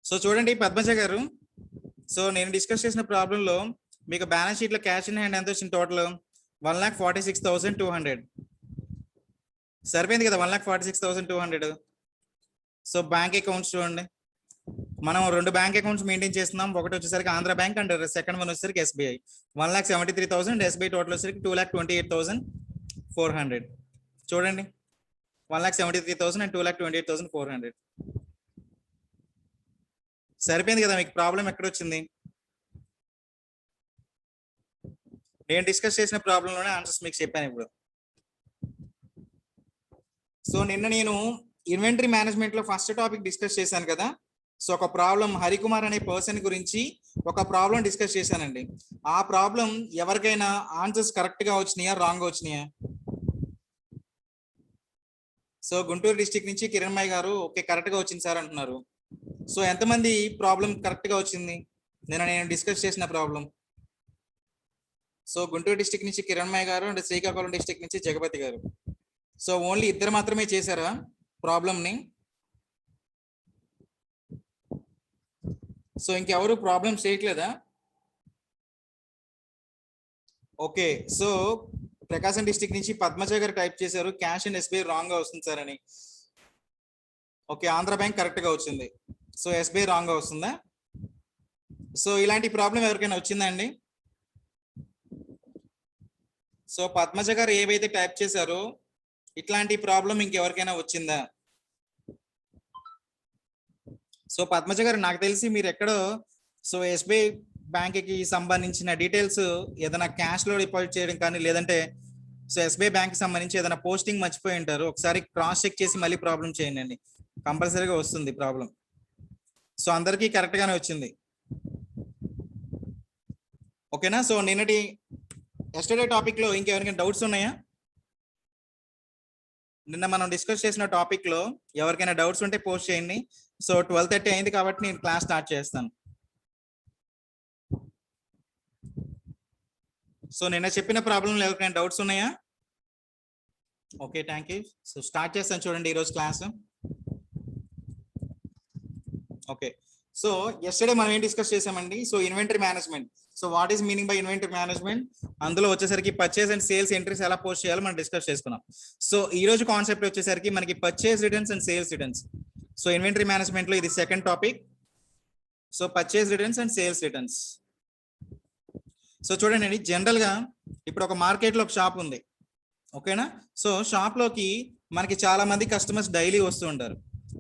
So చూడండి పద్మజ గారు. So నేను డిస్కస్ చేసిన ప్రాబ్లంలో మీకు బ్యాలెన్స్ షీట్ లో క్యాష్ ఇన్ హ్యాండ్ ఎంత వచ్చింది? టోటల్ 1,46,200. సరిపోయింది కదా 1,46,200. సో బ్యాంక్ అకౌంట్స్ చూడండి, మనం రెండు బ్యాంక్ అకౌంట్స్ మెయింటైన్ చేస్తున్నాం. ఒకటి వచ్చేసరికి Andhra bank and second one వచ్చేసరికి ఎస్బీఐ. 1,73,000, ఎస్బీఐ టోటల్ వచ్చేసరికి 2,28,400. చూడండి 1,73,000 అండ్ 2,28,400. సరిపోయింది కదా. మీకు ప్రాబ్లం ఎక్కడ వచ్చింది? నేను డిస్కస్ చేసిన ప్రాబ్లంలోనే ఆన్సర్స్ మీకు చెప్పాను ఇప్పుడు. సో నిన్న నేను ఇన్వెంటరీ మేనేజ్మెంట్ లో ఫస్ట్ టాపిక్ డిస్కస్ చేశాను కదా. సో ఒక ప్రాబ్లం హరికుమార్ అనే పర్సన్ గురించి ఒక ప్రాబ్లం డిస్కస్ చేశానండి. ఆ ప్రాబ్లం ఎవరికైనా ఆన్సర్స్ కరెక్ట్ గా వచ్చినాయా, రాంగ్ వచ్చినాయా? సో గుంటూరు డిస్టిక్ నుంచి కిరణ్మయ్య గారు ఓకే కరెక్ట్ గా వచ్చింది సార్ అంటున్నారు. సో ఎంతమంది ప్రాబ్లం కరెక్ట్ గా వచ్చింది నిన్న నేను డిస్కస్ చేసిన ప్రాబ్లం? సో గుంటూరు డిస్టిక్ నుంచి కిరణ్మయ్య గారు అండ్ శ్రీకాకుళం డిస్టిక్ నుంచి జగపతి గారు. సో ఓన్లీ ఇద్దరు మాత్రమే చేశారా ప్రాబ్లంని? సో ఇంకెవరు ప్రాబ్లమ్ చేయట్లేదా? ఓకే. సో ప్రకాశం డిస్టిక్ నుంచి పద్మజ గారు టైప్ చేశారు క్యాష్ అండ్ ఎస్బీఐ రాంగ్ గా వస్తుంది సార్ అని. ఓకే, ఆంధ్ర బ్యాంక్ కరెక్ట్ గా వచ్చింది. సో ఎస్బీఐ రాంగ్ గా వస్తుందా? సో ఇలాంటి ప్రాబ్లం ఎవరికైనా వచ్చిందా అండి? సో పద్మజ గారు ఏవైతే టైప్ చేశారో ఇట్లాంటి ప్రాబ్లం ఇంకెవరికైనా వచ్చిందా? సో పద్మజ గారు నాకు తెలిసి మీరు ఎక్కడో సో ఎస్బీఐ బ్యాంక్ కి సంబంధించిన డీటెయిల్స్ ఏదైనా క్యాష్ లో డిపాజిట్ చేయడం కానీ లేదంటే సో ఎస్బీఐ బ్యాంక్ కి సంబంధించి ఏదైనా పోస్టింగ్ మర్చిపోయి ఉంటారు. ఒకసారి క్రాస్ చెక్ చేసి మళ్ళీ ప్రాబ్లం చేయండి అండి, కంపల్సరీగా వస్తుంది ప్రాబ్లం. సో అందరికీ కరెక్ట్ గానే వచ్చింది. ఓకేనా? సో నిన్నటి ఎస్టర్డే టాపిక్ లో ఇంకెవరికైనా డౌట్స్ ఉన్నాయా? నిన్న మనం డిస్కస్ చేసిన టాపిక్ లో ఎవరికైనా డౌట్స్ ఉంటే పోస్ట్ చేయండి. సో 12:30 అయింది కాబట్టి నేను క్లాస్ స్టార్ట్ చేస్తాను. సో నిన్న చెప్పిన ప్రాబ్లంలో ఎవరికైనా డౌట్స్ ఉన్నాయా? Okay, thank you. So start చేస్తాను చూడండి ఈరోజు క్లాస్. ఓకే, సో ఎస్టర్డే మనం ఏం డిస్కస్ చేసామండి? So inventory management. So what is meaning by inventory management? అందులో వచ్చేసరికి పర్చేస్ అండ్ సేల్స్ ఎంట్రీస్ ఎలా పోస్ట్ చేయాలో మనం డిస్కస్ చేసుకున్నాం. సో ఈ రోజు కాన్సెప్ట్ వచ్చేసరికి మనకి purchase returns and sales returns. So inventory management లో ఇది second topic. So purchase returns and sales returns. So చూడండి, జనరల్ గా ఇప్పుడు ఒక మార్కెట్ లో ఒక షాప్ ఉంది, ఓకేనా? సో షాప్ లోకి మనకి చాలా మంది కస్టమర్స్ డైలీ వస్తూ ఉంటారు.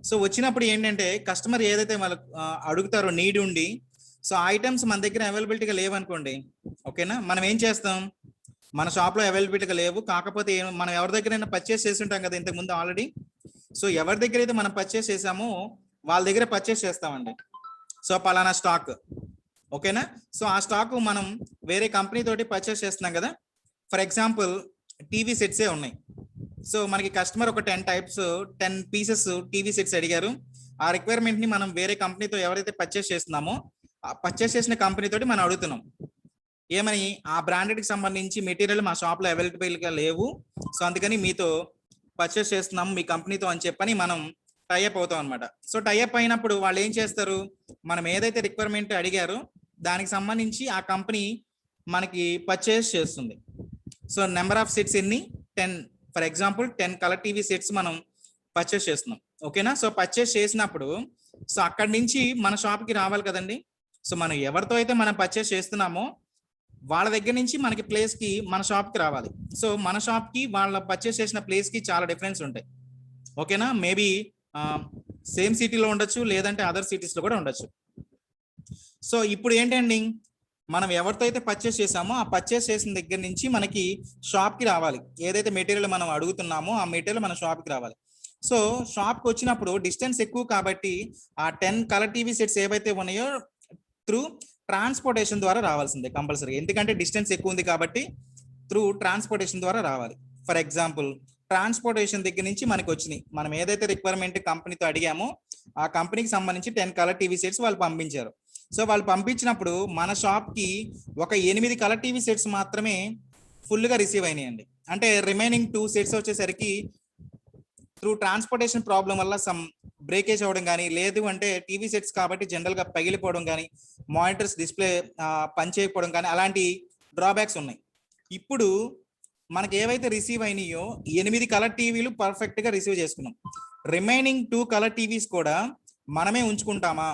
సో వచ్చినప్పుడు ఏంటంటే కస్టమర్ ఏదైతే వాళ్ళకి అడుగుతారో నీడ్ ఉండి, సో ఐటమ్స్ మన దగ్గర అవైలబిలిటీగా లేవనుకోండి, ఓకేనా? మనం ఏం చేస్తాం? మన షాప్ లో అవైలబిలిటీగా లేవు, కాకపోతే మనం ఎవరి దగ్గరైనా పర్చేస్ చేసి ఉంటాం కదా ఇంతకు ముందు ఆల్రెడీ. సో ఎవరి దగ్గర అయితే మనం పర్చేస్ చేసామో వాళ్ళ దగ్గర పర్చేస్ చేస్తామండి. సో పలానా స్టాక్, ఓకేనా? సో ఆ స్టాక్ మనం వేరే కంపెనీ తోటి పర్చేస్ చేస్తున్నాం కదా. ఫర్ ఎగ్జాంపుల్ టీవీ సెట్సే ఉన్నాయి. సో మనకి కస్టమర్ ఒక 10 పీసెస్ టీవీ సెట్స్ అడిగారు. ఆ రిక్వైర్మెంట్ ని మనం వేరే కంపెనీతో ఎవరైతే పర్చేస్ చేస్తున్నామో ఆ పర్చేస్ చేసిన కంపెనీ తోటి మనం అడుగుతున్నాం ఏమని, ఆ బ్రాండెడ్ కి సంబంధించి మెటీరియల్ మా షాప్ లో అవైలబుల్ గా లేవు, సో అందుకని మీతో పర్చేస్ చేస్తున్నాం మీ కంపెనీతో అని చెప్పని మనం టైఅప్ అవుతాం అనమాట. సో టైఅప్ అయినప్పుడు వాళ్ళు ఏం చేస్తారు, మనం ఏదైతే రిక్వైర్మెంట్ అడిగారో దానికి సంబంధించి ఆ కంపెనీ మనకి పర్చేస్ చేస్తుంది. సో నెంబర్ ఆఫ్ సెట్స్ ఎన్ని? 10. For example 10 colour TV sets మనం పర్చేస్ చేస్తున్నాం, ఓకేనా? సో పర్చేస్ చేసినప్పుడు సో అక్కడి నుంచి మన షాప్కి రావాలి కదండి. సో మనం ఎవరితో అయితే మనం పర్చేస్ చేస్తున్నామో వాళ్ళ దగ్గర నుంచి మనకి ప్లేస్ కి మన షాప్ కి రావాలి. సో మన షాప్ కి వాళ్ళ పర్చేస్ చేసిన ప్లేస్ కి చాలా డిఫరెన్స్ ఉంటాయి, ఓకేనా? మేబీ సేమ్ సిటీలో ఉండొచ్చు, లేదంటే అదర్ సిటీస్ లో కూడా ఉండొచ్చు. సో ఇప్పుడు ఏంటండి, మనం ఎవరితో అయితే పర్చేస్ చేసామో ఆ పర్చేస్ చేసిన దగ్గర నుంచి మనకి షాప్ కి రావాలి. ఏదైతే మెటీరియల్ మనం అడుగుతున్నామో ఆ మెటీరియల్ మన షాప్ కి రావాలి. సో షాప్ కి వచ్చినప్పుడు డిస్టెన్స్ ఎక్కువ కాబట్టి ఆ 10 కలర్ టీవీ సెట్స్ ఏవైతే ఉన్నాయో త్రూ ట్రాన్స్పోర్టేషన్ ద్వారా రావాల్సిందే కంపల్సరీ. ఎందుకంటే డిస్టెన్స్ ఎక్కువ ఉంది కాబట్టి త్రూ ట్రాన్స్పోర్టేషన్ ద్వారా రావాలి. ఫర్ ఎగ్జాంపుల్ ట్రాన్స్పోర్టేషన్ దగ్గర నుంచి మనకి వచ్చినాయి, మనం ఏదైతే రిక్వైర్మెంట్ కంపెనీతో అడిగామో ఆ కంపెనీకి సంబంధించి 10 కలర్ టీవీ సెట్స్ వాళ్ళు పంపించారు. సో వాళ్ళు పంపించినప్పుడు మన షాప్ కి ఒక 8 కలర్ టీవీ సెట్స్ మాత్రమే ఫుల్ గా రిసీవ్ అయినాయండి. అంటే రిమైనింగ్ 2 సెట్స్ వచ్చేసరికి త్రూ ట్రాన్స్పోర్టేషన్ ప్రాబ్లం వల్ల సమ్ బ్రేకేజ్ అవ్వడం కానీ, లేదు అంటే టీవీ సెట్స్ కాబట్టి జనరల్ గా పగిలిపోవడం కానీ, మానిటర్స్ డిస్ప్లే పని చేయకపోవడం కానీ, అలాంటి డ్రాబ్యాక్స్ ఉన్నాయి. ఇప్పుడు మనకి ఏవైతే రిసీవ్ అయినాయో 8 కలర్ టీవీలు పర్ఫెక్ట్ గా రిసీవ్ చేసుకున్నాం. రిమైనింగ్ 2 కలర్ టీవీస్ కూడా మనమే ఉంచుకుంటామా?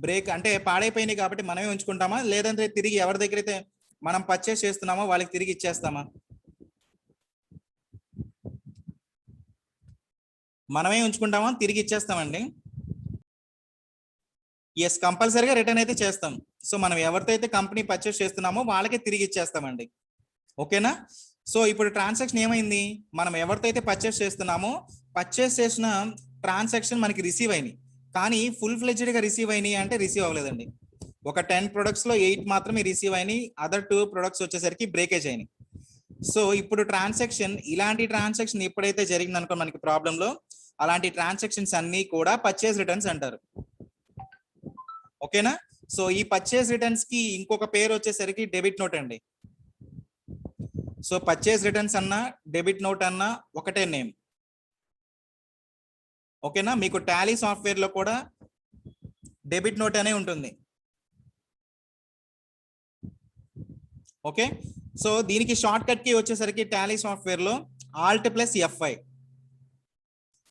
బ్రేక్ అంటే పాడైపోయినాయి కాబట్టి మనమే ఉంచుకుంటామా, లేదంటే తిరిగి ఎవరి దగ్గర అయితే మనం పర్చేస్ చేస్తున్నామో వాళ్ళకి తిరిగి ఇచ్చేస్తామా? మనమే ఉంచుకుంటామా, తిరిగి ఇచ్చేస్తామండి? ఎస్, కంపల్సరీగా రిటర్న్ అయితే చేస్తాం. సో మనం ఎవరితో అయితే కంపెనీ పర్చేస్ చేస్తున్నామో వాళ్ళకే తిరిగి ఇచ్చేస్తామండి. ఓకేనా? సో ఇప్పుడు ట్రాన్సాక్షన్ ఏమైంది, మనం ఎవరితో అయితే పర్చేస్ చేస్తున్నామో పర్చేస్ చేసిన ట్రాన్సాక్షన్ మనకి రిసీవ్ అయినాయి, కానీ ఫుల్ ఫ్లెడ్జ్డ్ గా రిసీవ్ అయినాయి అంటే రిసీవ్ అవ్వలేదండి. ఒక 10 ప్రొడక్ట్స్ లో 8 మాత్రమే రిసీవ్ అయినాయి, అదర్ 2 ప్రొడక్ట్స్ వచ్చేసరికి బ్రేకేజ్ అయినాయి. సో ఇప్పుడు ట్రాన్సాక్షన్, ఇలాంటి ట్రాన్సాక్షన్ ఎప్పుడైతే జరిగింది అనుకో మనకి ప్రాబ్లం లో, అలాంటి ట్రాన్సాక్షన్స్ అన్ని కూడా పర్చేస్ రిటర్న్స్ అంటారు. ఓకేనా? సో ఈ పర్చేస్ రిటర్న్స్ కి ఇంకొక పేరు వచ్చేసరికి డెబిట్ నోట్ అండి. సో పర్చేస్ రిటర్న్స్ అన్నా డెబిట్ నోట్ అన్నా ఒకటే నేమ్. ఓకేనా? మీకు టాలీ సాఫ్ట్వేర్ లో కూడా డెబిట్ నోట్ అనే ఉంటుంది. ఓకే, సో దీనికి షార్ట్ కట్ కి వచ్చేసరికి టాలీ సాఫ్ట్వేర్ లో Alt+F5.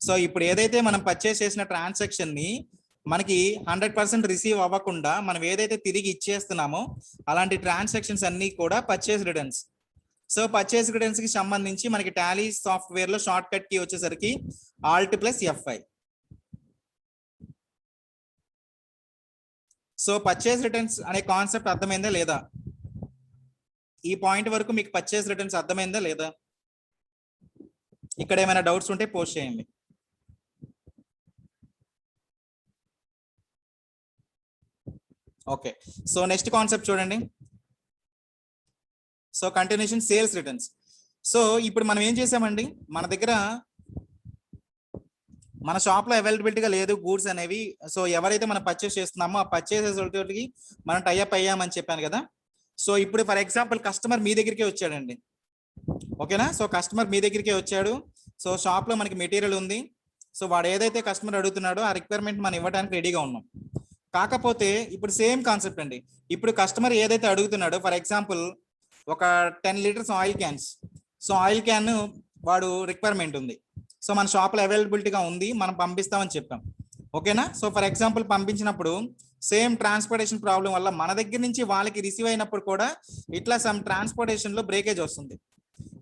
సో ఇప్పుడు ఏదైతే మనం పర్చేస్ చేసిన ట్రాన్సాక్షన్ ని మనకి 100% రిసీవ్ అవ్వకుండా మనం ఏదైతే తిరిగి ఇచ్చేస్తున్నామో అలాంటి ట్రాన్సాక్షన్స్ అన్ని కూడా purchase returns. So purchase returns కి సంబంధించి మనకి టాలీ సాఫ్ట్వేర్ లో షార్ట్ కట్ కి వచ్చేసరికి Alt+F5. సో పర్చేస్ రిటర్న్స్ అనే కాన్సెప్ట్ అర్థమైందా లేదా? ఈ పాయింట్ వరకు మీకు పర్చేస్ రిటర్న్స్ అర్థమైందా లేదా? ఇక్కడ ఏమైనా డౌట్స్ ఉంటే పోస్ట్ చేయండి. ఓకే, సో నెక్స్ట్ కాన్సెప్ట్ చూడండి. So continuation sales returns. So ఇప్పుడు మనం ఏం చేసామండి, మన దగ్గర మన షాప్ లో అవైలబిలిటీగా లేదు గూడ్స్ అనేవి. సో ఎవరైతే మనం పర్చేస్ చేస్తున్నామో ఆ పర్చేసెస్ కి మనం టైఅప్ అయ్యామని చెప్పాను కదా. సో ఇప్పుడు ఫర్ ఎగ్జాంపుల్ కస్టమర్ మీ దగ్గరికి వచ్చాడండి. ఓకేనా? సో కస్టమర్ మీ దగ్గరికి వచ్చాడు. సో షాప్ లో మనకి మెటీరియల్ ఉంది. సో వాడు ఏదైతే కస్టమర్ అడుగుతున్నాడో ఆ రిక్వైర్మెంట్ మనం ఇవ్వడానికి రెడీగా ఉన్నాం. కాకపోతే ఇప్పుడు సేమ్ కాన్సెప్ట్ అండి. ఇప్పుడు కస్టమర్ ఏదైతే అడుగుతున్నాడో, ఫర్ ఎగ్జాంపుల్ ఒక 10 litres oil cans. So oil can వాడు రిక్వైర్మెంట్ ఉంది. సో మన షాప్ లో అవైలబిలిటీగా ఉంది, మనం పంపిస్తామని చెప్పాం. ఓకేనా? సో ఫర్ ఎగ్జాంపుల్ పంపించినప్పుడు సేమ్ ట్రాన్స్పోర్టేషన్ ప్రాబ్లం వల్ల మన దగ్గర నుంచి వాళ్ళకి రిసీవ్ అయినప్పుడు కూడా ఇట్లా సమ్ ట్రాన్స్పోర్టేషన్ లో బ్రేకేజ్ వస్తుంది.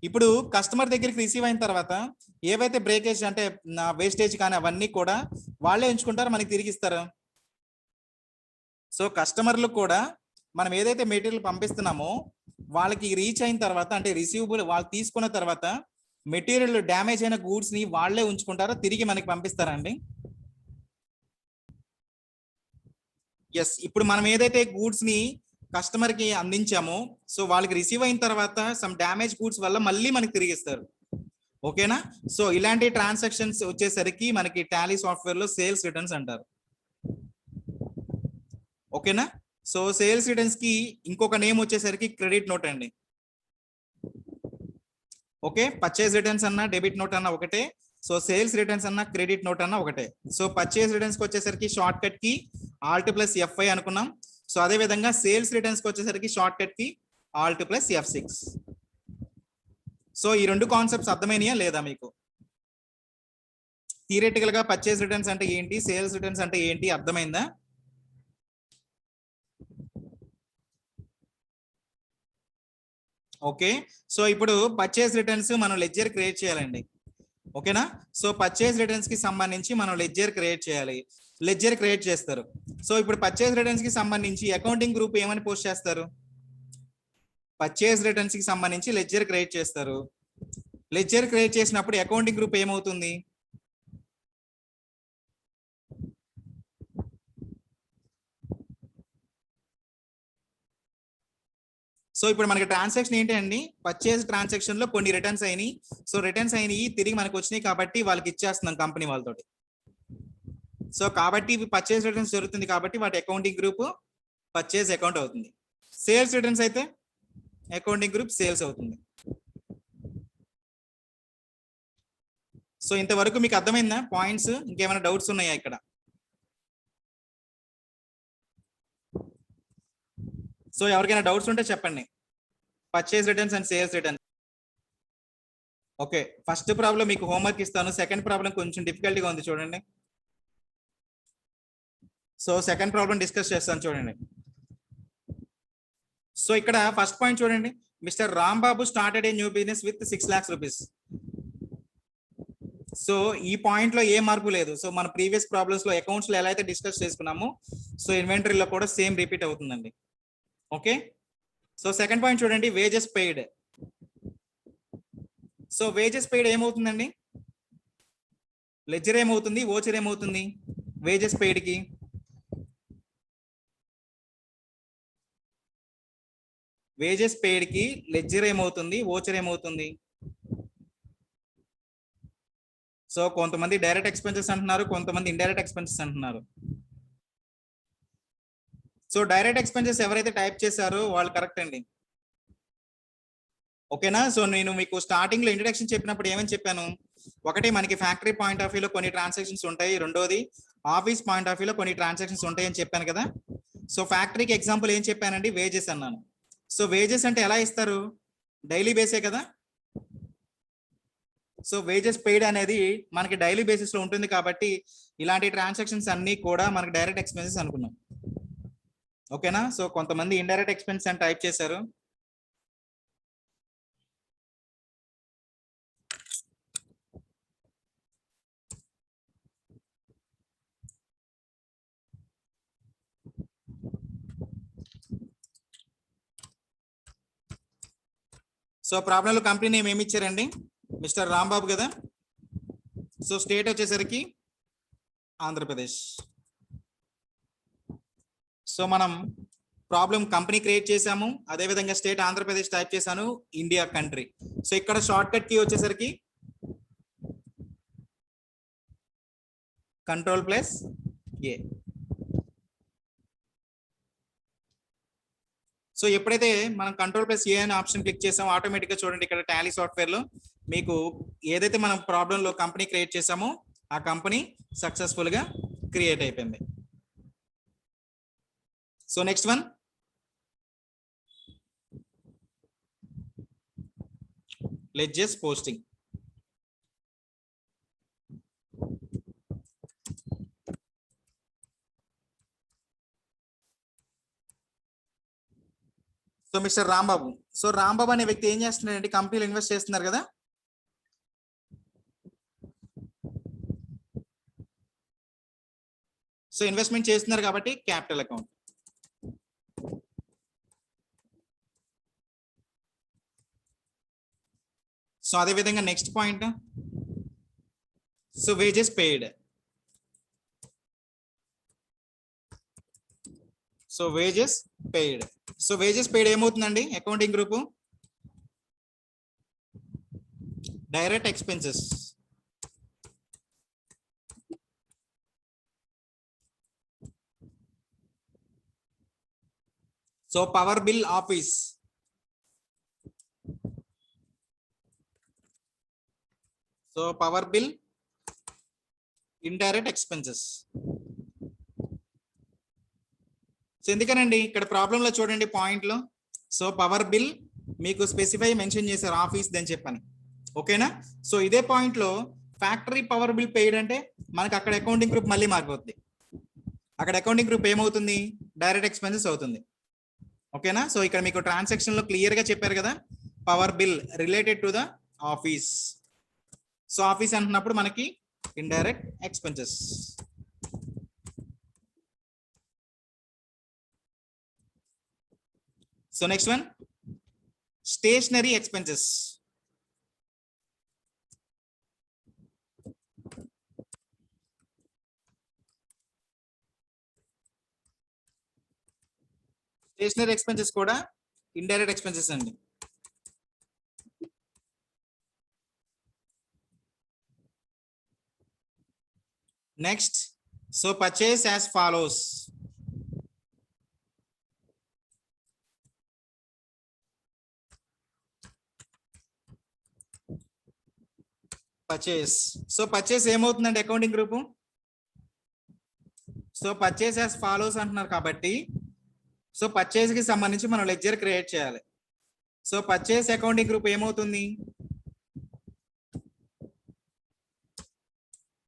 ఇప్పుడు కస్టమర్ దగ్గరికి రిసీవ్ అయిన తర్వాత ఏవైతే బ్రేకేజ్ అంటే వేస్టేజ్ కానీ అవన్నీ కూడా వాళ్ళే ఉంచుకుంటారు, మనకి తిరిగి ఇస్తారు. సో కస్టమర్లు కూడా మనం ఏదైతే మెటీరియల్ పంపిస్తున్నామో వాళ్ళకి రీచ్ అయిన తర్వాత, అంటే రిసీవబుల్ వాళ్ళు తీసుకున్న తర్వాత మెటీరియల్ డ్యామేజ్ అయిన గూడ్స్ ని వాళ్ళే ఉంచుకుంటారో తిరిగి మనకి పంపిస్తారండి? ఎస్, ఇప్పుడు మనం ఏదైతే గూడ్స్ ని కస్టమర్ కి అందించామో సో వాళ్ళకి రిసీవ్ అయిన తర్వాత సమ్ డ్యామేజ్ గూడ్స్ వల్ల మళ్ళీ మనకి తిరిగి ఇస్తారు. ఓకేనా? సో ఇలాంటి ట్రాన్సాక్షన్స్ వచ్చేసరికి మనకి టాలీ సాఫ్ట్వేర్ లో సేల్స్ రిటర్న్స్ అంటారు. ఓకేనా? సో సేల్స్ రిటర్న్స్ కి ఇంకొక నేమ్ వచ్చేసరికి క్రెడిట్ నోట్ అండి. ఓకే, పర్చేస్ రిటర్న్స్ అన్న డెబిట్ నోట్ అన్న ఒకటే. సో సేల్స్ రిటర్న్స్ అన్న క్రెడిట్ నోట్ అన్న ఒకటే. సో పర్చేస్ రిటర్న్స్ కి వచ్చేసరికి షార్ట్ కట్ కి Alt+F5 అనుకున్నాం. సో అదే విధంగా సేల్స్ రిటర్న్స్ కి వచ్చేసరికి షార్ట్ కట్ కి Alt+F6. సో ఈ రెండు కాన్సెప్ట్స్ అర్థమైనయా లేదా మీకు? థియరిటికల్ గా పర్చేస్ రిటర్న్స్ అంటే ఏంటి, సేల్స్ రిటర్న్స్ అంటే ఏంటి అర్థమైందా? ఓకే, సో ఇప్పుడు పర్చేస్ రిటర్న్స్ మనం లెడ్జర్ క్రియేట్ చేయాలండి. ఓకేనా? సో పర్చేస్ రిటర్న్స్ కి సంబంధించి మనం లెడ్జర్ క్రియేట్ చేయాలి. లెడ్జర్ క్రియేట్ చేస్తారు. సో ఇప్పుడు పర్చేస్ రిటర్న్స్ కి సంబంధించి అకౌంటింగ్ గ్రూప్ ఏమని పోస్ట్ చేస్తారు? పర్చేస్ రిటర్న్స్ కి సంబంధించి లెడ్జర్ క్రియేట్ చేస్తారు. లెడ్జర్ క్రియేట్ చేసినప్పుడు అకౌంటింగ్ గ్రూప్ ఏమవుతుంది? సో ఇప్పుడు మనకి ట్రాన్సాక్షన్ ఏంటి అండి, పర్చేస్ ట్రాన్సాక్షన్ లో కొన్ని రిటర్న్స్ అయినాయి. సో రిటర్న్స్ అయినాయి తిరిగి మనకు వచ్చినాయి కాబట్టి వాళ్ళకి ఇచ్చేస్తున్నాం కంపెనీ వాళ్ళతోటి. సో కాబట్టి పర్చేస్ రిటర్న్స్ జరుగుతుంది కాబట్టి వాటి అకౌంటింగ్ గ్రూప్ పర్చేస్ అకౌంట్ అవుతుంది. సేల్స్ రిటర్న్స్ అయితే అకౌంటింగ్ గ్రూప్ సేల్స్ అవుతుంది. సో ఇంతవరకు మీకు అర్థమైందా పాయింట్స్? ఇంకేమైనా డౌట్స్ ఉన్నాయా ఇక్కడ? సో ఎవరికైనా డౌట్స్ ఉంటే చెప్పండి. Purchase returns and sales returns. Okay, first problem మీకు హోంవర్క్ ఇస్తాను. సెకండ్ ప్రాబ్లం కొంచెం డిఫికల్టీగా ఉంది చూడండి. సో సెకండ్ ప్రాబ్లం డిస్కస్ చేస్తాను చూడండి. సో ఇక్కడ ఫస్ట్ పాయింట్ చూడండి. Mister Rambabu started a new business with 6 lakhs rupees. So ఈ పాయింట్ లో ఏ మార్పు లేదు. సో మన ప్రీవియస్ ప్రాబ్లమ్స్ లో అకౌంట్స్ లో ఎలా అయితే డిస్కస్ చేసుకున్నామో సో ఇన్వెంటరీలో కూడా సేమ్ రిపీట్ అవుతుందండి. ఓకే, సో సెకండ్ పాయింట్ చూడండి, wages paid. So wages paid ఏమవుతుందండి? లెడ్జర్ ఏమవుతుంది, ఓచర్ ఏమవుతుంది? వేజెస్ పెయిడ్ కి లెడ్జర్ ఏమవుతుంది, ఓచర్ ఏమవుతుంది? సో కొంతమంది డైరెక్ట్ ఎక్స్పెన్సెస్ అంటున్నారు, కొంతమంది ఇండైరెక్ట్ ఎక్స్పెన్సెస్ అంటున్నారు. సో డైరెక్ట్ ఎక్స్పెన్సెస్ ఎవరైతే టైప్ చేశారో వాళ్ళు కరెక్ట్ అండి. ఓకేనా? సో నేను మీకు స్టార్టింగ్ లో ఇంట్రడక్షన్ చెప్పినప్పుడు ఏమని చెప్పాను? ఒకటి, మనకి ఫ్యాక్టరీ పాయింట్ ఆఫ్ వ్యూలో కొన్ని ట్రాన్సాక్షన్స్ ఉంటాయి. రెండోది, ఆఫీస్ పాయింట్ ఆఫ్ వ్యూలో కొన్ని ట్రాన్సాక్షన్స్ ఉంటాయి అని చెప్పాను కదా. సో ఫ్యాక్టరీకి ఎగ్జాంపుల్ ఏం చెప్పానండి? వేజెస్ అన్నాను. సో వేజెస్ అంటే ఎలా ఇస్తారు? డైలీ బేసే కదా. సో వేజెస్ పెయిడ్ అనేది మనకి డైలీ బేసిస్ లో ఉంటుంది కాబట్టి ఇలాంటి ట్రాన్సాక్షన్స్ అన్ని కూడా మనకి డైరెక్ట్ ఎక్స్పెన్సెస్ అనుకున్నాం. ఓకేనా? సో కొంతమంది ఇండైరెక్ట్ ఎక్స్పెన్స్ అని టైప్ చేశారు. సో ప్రాబ్లంలో కంపెనీ నేమ్ ఏమి ఇచ్చారండి? మిస్టర్ రాంబాబు కదా. సో స్టేట్ వచ్చేసరికి ఆంధ్రప్రదేశ్. సో మనం ప్రాబ్లం కంపెనీ క్రియేట్ చేసాము, అదేవిధంగా స్టేట్ ఆంధ్రప్రదేశ్ టైప్ చేశాను, ఇండియా కంట్రీ. సో ఇక్కడ షార్ట్ కట్ కీ వచ్చేసరికి Ctrl+A. సో ఎప్పుడైతే మనం Ctrl+A అనే ఆప్షన్ క్లిక్ చేసామో ఆటోమేటిక్ గా చూడండి ఇక్కడ టాలీ సాఫ్ట్వేర్ లో మీకు ఏదైతే మనం ప్రాబ్లం లో కంపెనీ క్రియేట్ చేసామో ఆ కంపెనీ సక్సెస్ఫుల్ గా క్రియేట్ అయిపోయింది. So next one, ledges posting. So mister Rambabu. So Rambabu అనే వ్యక్తి ఏం చేస్తున్నాడంటే కంపెనీలో ఇన్వెస్ట్ చేస్తున్నారు కదా. సో ఇన్వెస్ట్మెంట్ చేస్తున్నారు కాబట్టి క్యాపిటల్ అకౌంట్. సో అదే విధంగా next point, so wages paid. So wages paid. So wages paid ఏమవుతుందండి? Accounting group direct expenses. So power bill office. So power bill indirect expenses. So ఎందుకనండి ఇక్కడ problem లో చూడండి point లో, సో పవర్ బిల్ మీకు specify mention చేశారు office అని చెప్పని. ఓకేనా? సో ఇదే పాయింట్ లో ఫ్యాక్టరీ పవర్ బిల్ పెయిడ్ అంటే మనకి అక్కడ అకౌంటింగ్ గ్రూప్ మళ్ళీ మారిపోతుంది. అక్కడ అకౌంటింగ్ గ్రూప్ ఏమవుతుంది? డైరెక్ట్ ఎక్స్పెన్సెస్ అవుతుంది. ఓకేనా? సో ఇక్కడ మీకు ట్రాన్సాక్షన్ లో క్లియర్ గా చెప్పారు కదా, power bill related to the office. So office అంటున్నప్పుడు మనకి indirect expenses. So next one, stationery expenses. Stationery expenses కూడా ఇండైరెక్ట్ ఎక్స్పెన్సెస్ అండి. Next, so purchase as follows. Purchase. So purchase ఏమవుతుందండి accounting group? So purchase as follows అంటున్నారు కాబట్టి so purchase కి సంబంధించి మనం లెడ్జర్ క్రియేట్ చేయాలి. సో పర్చేస్ అకౌంటింగ్ గ్రూప్ ఏమవుతుంది?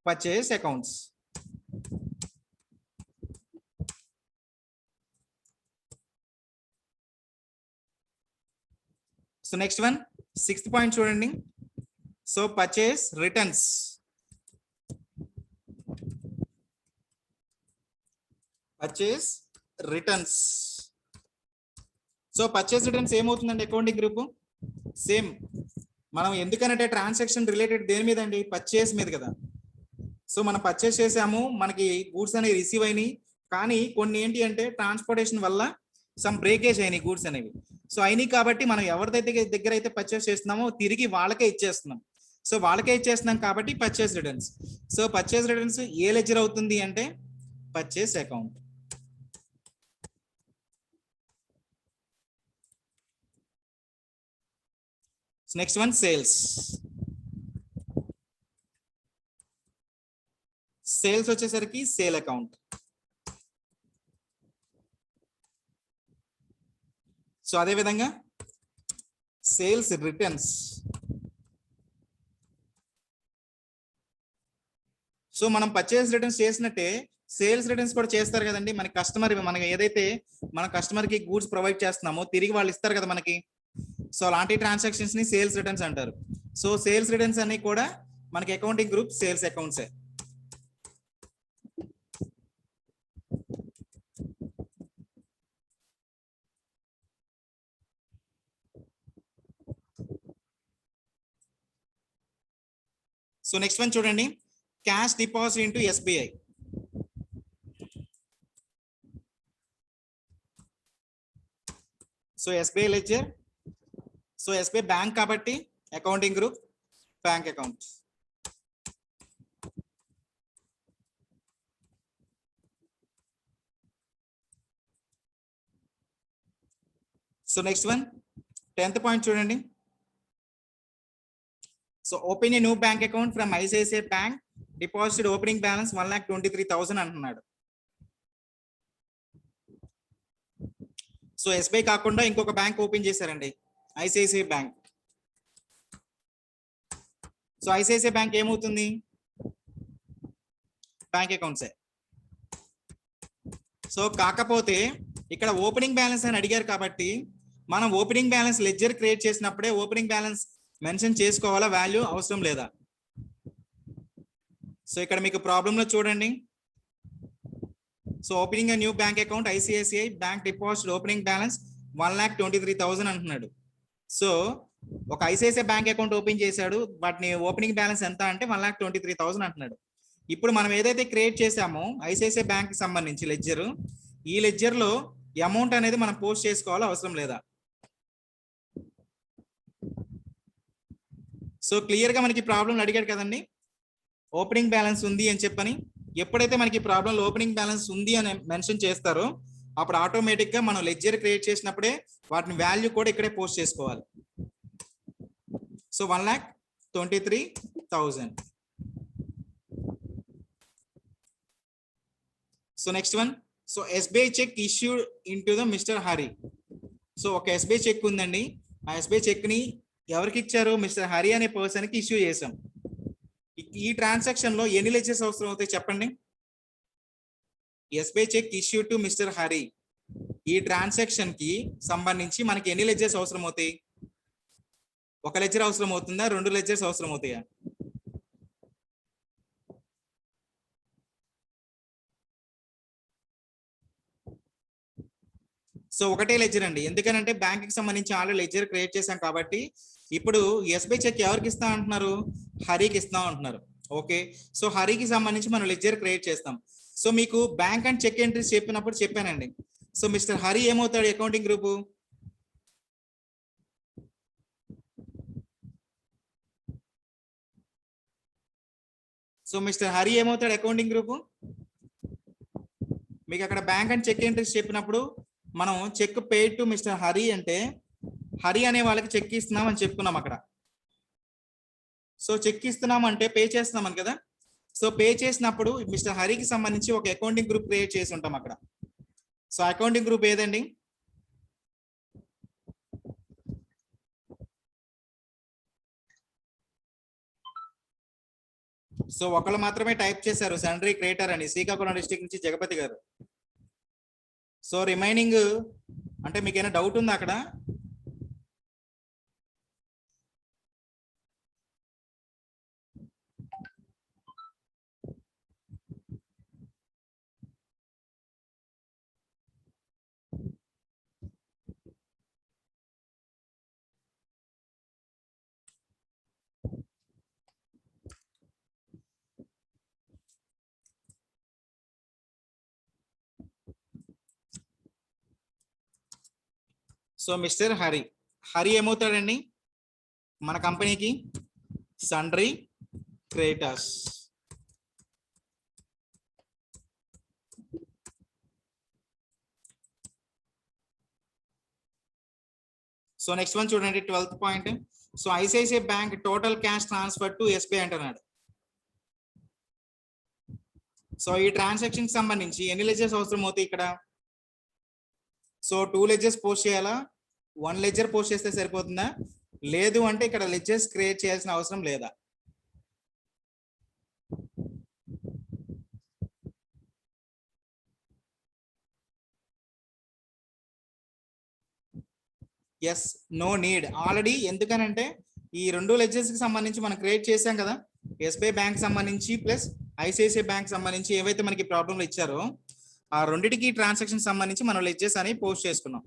Purchase accounts. So next one 6th point చూడండి. So purchase returns. Purchase returns. So purchase returns ఏమవుతుందండి అకౌంటింగ్ గ్రూప్? సేమ్ మనం ఎందుకంటే ట్రాన్సాక్షన్ రిలేటెడ్ దేని మీద అండి? పర్చేస్ మీద కదా. సో మనం పర్చేస్ చేసాము, మనకి గూడ్స్ అనేవి రిసీవ్ అయినాయి, కానీ కొన్ని ఏంటి అంటే ట్రాన్స్పోర్టేషన్ వల్ల సమ్ బ్రేకేజ్ అయినాయి గూడ్స్ అనేవి. సో అయినాయి కాబట్టి మనం ఎవరిదైతే దగ్గర అయితే పర్చేస్ చేస్తున్నామో తిరిగి వాళ్ళకే ఇచ్చేస్తున్నాం. సో వాళ్ళకే ఇచ్చేస్తున్నాం కాబట్టి purchase returns. So purchase returns ఏ లెడ్జర్ అవుతుంది అంటే purchase account. Next one sales. Sales వచ్చేసరికి సేల్ అకౌంట్. సో అదే విధంగా సేల్స్ రిటర్న్స్. సో మనం పర్చేస్ రిటర్న్స్ చేసినట్టే సేల్స్ రిటర్న్స్ కూడా చేస్తారు కదండి. మన కస్టమర్ మనకి ఏదైతే మన కస్టమర్ కి గూడ్స్ ప్రొవైడ్ చేస్తున్నామో తిరిగి వాళ్ళు ఇస్తారు కదా మనకి. సో అలాంటి ట్రాన్సాక్షన్స్ ని సేల్స్ రిటర్న్స్ అంటారు. సో సేల్స్ రిటర్న్స్ అన్ని కూడా మనకి అకౌంటింగ్ గ్రూప్ సేల్స్ అకౌంట్సే. సో నెక్స్ట్ వన్ చూడండి, cash deposit into SBI. So SBI ledger. So SBI bank కాబట్టి accounting group bank account. So next one 10th point చూడండి. So open a new bank account from ICICI bank, deposit opening balance 1,23,000 అంటున్నాడు. So SBI కాకుండా ఇంకొక bank open చేశారండి, ICICI bank. So ICICI bank ఏమవుతుంది? Bank అకౌంట్సే. So కాకపోతే ఇక్కడ opening balance అని అడిగారు కాబట్టి మనం ఓపెనింగ్ బ్యాలెన్స్ లెడ్జర్ క్రియేట్ చేసినప్పుడే ఓపెనింగ్ బ్యాలెన్స్ మెన్షన్ చేసుకోవాలా, వాల్యూ అవసరం లేదా? సో ఇక్కడ మీకు ప్రాబ్లమ్ లో చూడండి. So opening new bank account ICICI bank, deposit opening balance 1,23,000 అంటున్నాడు. సో ఒక ఐసిఐసిఐ బ్యాంక్ అకౌంట్ ఓపెన్ చేశాడు, వాటిని ఓపెనింగ్ బ్యాలెన్స్ ఎంత అంటే 1,23,000 అంటున్నాడు. ఇప్పుడు మనం ఏదైతే క్రియేట్ చేసామో ఐసిఐసిఐ బ్యాంక్ కి సంబంధించి లెడ్జర్, ఈ లెడ్జర్ లో అమౌంట్ అనేది మనం పోస్ట్ చేసుకోవాలో అవసరం లేదా? సో క్లియర్ గా మనకి ప్రాబ్లం అడిగాడు కదండి, ఓపెనింగ్ బ్యాలెన్స్ ఉంది అని చెప్పని. ఎప్పుడైతే మనకి ప్రాబ్లంలో ఓపెనింగ్ బ్యాలెన్స్ ఉంది అని మెన్షన్ చేస్తారో అప్పుడు ఆటోమేటిక్ గా మనం లెడ్జర్ క్రియేట్ చేసినప్పుడే వాటిని వాల్యూ కూడా ఇక్కడే పోస్ట్ చేసుకోవాలి. So 1,23,000. So next one, so SBI cheque issued into the mister Hari. So ఒక ఎస్బీఐ చెక్ ఉందండి, ఆ ఎస్బీఐ చెక్ ని ఎవరికి ఇచ్చారు? మిస్టర్ హరి అనే పర్సన్ కి ఇష్యూ చేసాం. ఈ ట్రాన్సాక్షన్ లో ఎన్ని లెడ్జర్స్ అవసరం అవుతాయి చెప్పండి? SBI cheque issue to mister Hari, ఈ ట్రాన్సాక్షన్ కి సంబంధించి మనకి ఎన్ని లెడ్జర్స్ అవసరం అవుతాయి? ఒక లెడ్జర్ అవసరం అవుతుందా, 2 లెడ్జర్స్ అవసరం అవుతాయా? సో ఒకటే లెడ్జర్ అండి, ఎందుకనంటే బ్యాంక్ కి సంబంధించి ఆల్రెడీ లెడ్జర్ క్రియేట్ చేశాం కాబట్టి. ఇప్పుడు ఎస్బీఐ చెక్ ఎవరికి ఇస్తా అంటున్నారు? హరికి ఇస్తాం అంటున్నారు. ఓకే, సో హరికి సంబంధించి మనం లెడ్జర్ క్రియేట్ చేస్తాం. సో మీకు బ్యాంక్ అండ్ చెక్ ఎంట్రీస్ చెప్పినప్పుడు చెప్పానండి. సో మిస్టర్ హరి ఏమవుతాడు accounting group? So mister Hari ఏమవుతాడు అకౌంటింగ్ గ్రూప్? మీకు అక్కడ బ్యాంక్ అండ్ చెక్ ఎంట్రీస్ చెప్పినప్పుడు మనం cheque paid to mister Hari అంటే హరి అనే వాళ్ళకి చెక్ ఇస్తున్నాం అని చెప్పుకున్నాం అక్కడ. సో సో చెక్ ఇస్తున్నాం అంటే పే చేస్తున్నాం కదా. సో పే చేసినప్పుడు మిస్టర్ హరికి సంబంధించి ఒక అకౌంటింగ్ గ్రూప్ క్రియేట్ చేసి ఉంటాం అక్కడ. సో అకౌంటింగ్ గ్రూప్ ఏదండి? సో ఒకళ్ళు మాత్రమే టైప్ చేశారు సండ్రీ క్రియేటర్ అని, శ్రీకాకుళం డిస్ట్రిక్ట్ నుంచి జగపతి గారు. సో రిమైనింగ్ అంటే మీకు ఏమైనా డౌట్ ఉందా అక్కడ? సో మిస్టర్ హరి ఏమవుతాడండి మన కంపెనీకి? Sundry creditors. So next one చూడండి, 12th point. So ICICI bank total cash transfer to SBI అంటున్నాడు. సో ఈ ట్రాన్సాక్షన్ సంబంధించి ఎన్ని లెజర్స్ అవసరం అవుతాయి ఇక్కడ? సో 2 లెజర్స్ పోస్ట్ చేయాలా? 1 లెజర్ పోస్ట్ చేస్తే సరిపోతుందా? లేదు అంటే ఇక్కడ లెజర్స్ క్రియేట్ చేయాల్సిన అవసరం లేదా? Yes, no need. ఆల్రెడీ ఎందుకనంటే ఈ 2 లెజర్స్ కి సంబంధించి మనం క్రియేట్ చేసాం కదా. ఎస్బీఐ బ్యాంక్ సంబంధించి ప్లస్ ఐసిఐసిఐ బ్యాంక్ సంబంధించి ఏవైతే మనకి ప్రాబ్లంలు ఇచ్చారో ఆ రెండిటికి ట్రాన్సాక్షన్ సంబంధించి మనం లెజర్స్ అని పోస్ట్ చేసుకున్నాం.